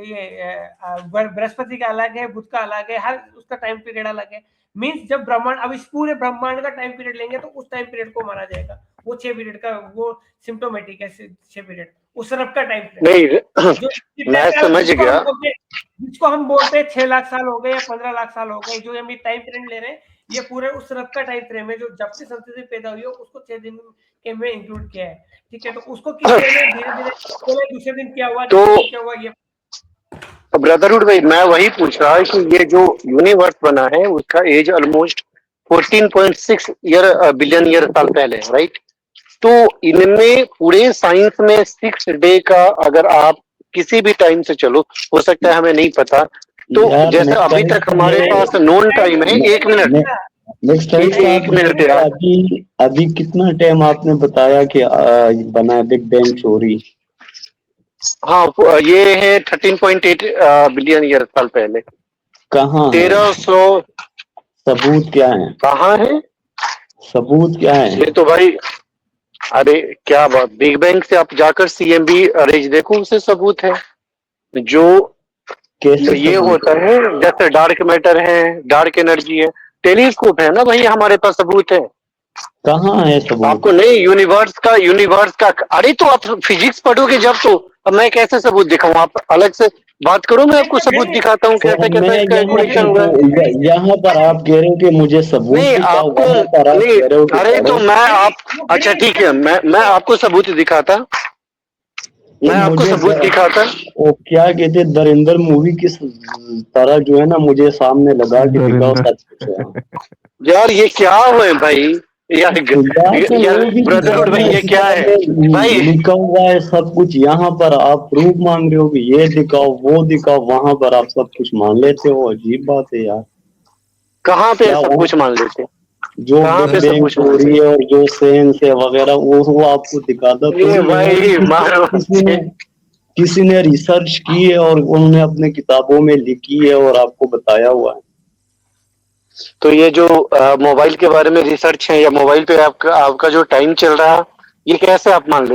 Speaker 1: ये बृहस्पति का अलग है, बुध का अलग है, हर उसका टाइम पीरियड अलग है। मीन्स जब ब्रह्मांड, अब इस पूरे ब्रह्मांड का टाइम पीरियड लेंगे तो उस टाइम पीरियड को माना जाएगा, वो 6 पीरियड का, वो सिम्टोमेटिक है 6 पीरियड, उस रब का टाइम
Speaker 2: नहीं मैं समझ गया,
Speaker 1: जिसको हम बोलते हैं 6 लाख साल हो गए या 15 लाख साल हो गए, जो हम ये टाइम पीरियड ले रहे हैं, ये पूरे उस रब का टाइम फ्रेम है जो जब से संतति पैदा हुई हो उसको 6 दिन के में इंक्लूड किया है, ठीक है? तो उसको किसी ने धीरे-धीरे पहले दूसरे दिन क्या हुआ,
Speaker 2: तो
Speaker 1: क्या हुआ, ये
Speaker 2: ब्रदरहुड भाई मैं वही पूछ रहा है कि ये जो यूनिवर्स बना है उसका एज ऑलमोस्ट 14.6 बिलियन ईयर साल पहले, राइट? तो इनमें पूरे साइंस में 6 डे का अगर आप किसी भी टाइम से चलो, हो सकता है हमें नहीं पता, तो जैसे अभी तक हमारे पास नोन टाइम है 1 मिनट,
Speaker 6: नेक्स्ट
Speaker 2: एक मिनट यार।
Speaker 6: अभी कितना टाइम आपने बताया कि बना बिग बैंग थ्योरी?
Speaker 2: हाँ ये है 13.8 बिलियन ईयर साल पहले।
Speaker 6: कहाँ
Speaker 2: 1300
Speaker 6: सबूत क्या है?
Speaker 2: कहाँ है
Speaker 6: सबूत क्या है?
Speaker 2: ये तो भाई, अरे क्या बात, बिग बैंग से आप जाकर CMB अरेंज देखो, उसे सबूत है जो
Speaker 6: कैसे
Speaker 2: ये होता है, जैसे डार्क मैटर है, डार्क एनर्जी है, टेलीस्कोप है ना भाई, हमारे पास सबूत है।
Speaker 6: कहाँ है सबूत?
Speaker 2: आपको नहीं, यूनिवर्स का अरे तो आप फिजिक्स पढ़ोगे जब, तो अब मैं कैसे सबूत दिखाऊं? आप अलग से बात करो, मैं आपको सबूत दिखाता हूँ कैसे कैसे इसका एवोल्यूशन हुआ है।
Speaker 6: यहाँ पर आप कह रहे हो कि मुझे सबूत
Speaker 2: नहीं आपको नहीं, अरे तो मैं आप अच्छा ठीक है, मैं आपको सबूत दिखाता, मैं आपको सबूत दिखाता।
Speaker 6: वो क्या कहते, दरिंदर मूवी किस तरह जो है ना मुझे सामने लगा कि दिखाओ सच कुछ।
Speaker 2: यार ये क्या हुआ भाई, यार ब्रदरहुड भाई ये क्या है भाई?
Speaker 6: लिखा हुआ है सब कुछ, यहाँ पर आप प्रूफ मांग रहे हो कि ये दिखाओ वो दिखाओ, वहां पर आप सब कुछ मान लेते हो। अजीब बात है यार।
Speaker 2: कहाँ पे सब कुछ मान लेते?
Speaker 6: जो बैंक चोरी है और जो सेंस है वगैरह वो आपको दिखाता तो
Speaker 2: भाई मारो।
Speaker 6: किसी ने रिसर्च की है और उन्होंने अपने किताबों में लिखी है और आपको बताया हुआ है।
Speaker 2: तो ये जो मोबाइल के बारे में रिसर्च है, या मोबाइल पे आपका जो टाइम चल रहा है, ये कैसे आप मान लेते?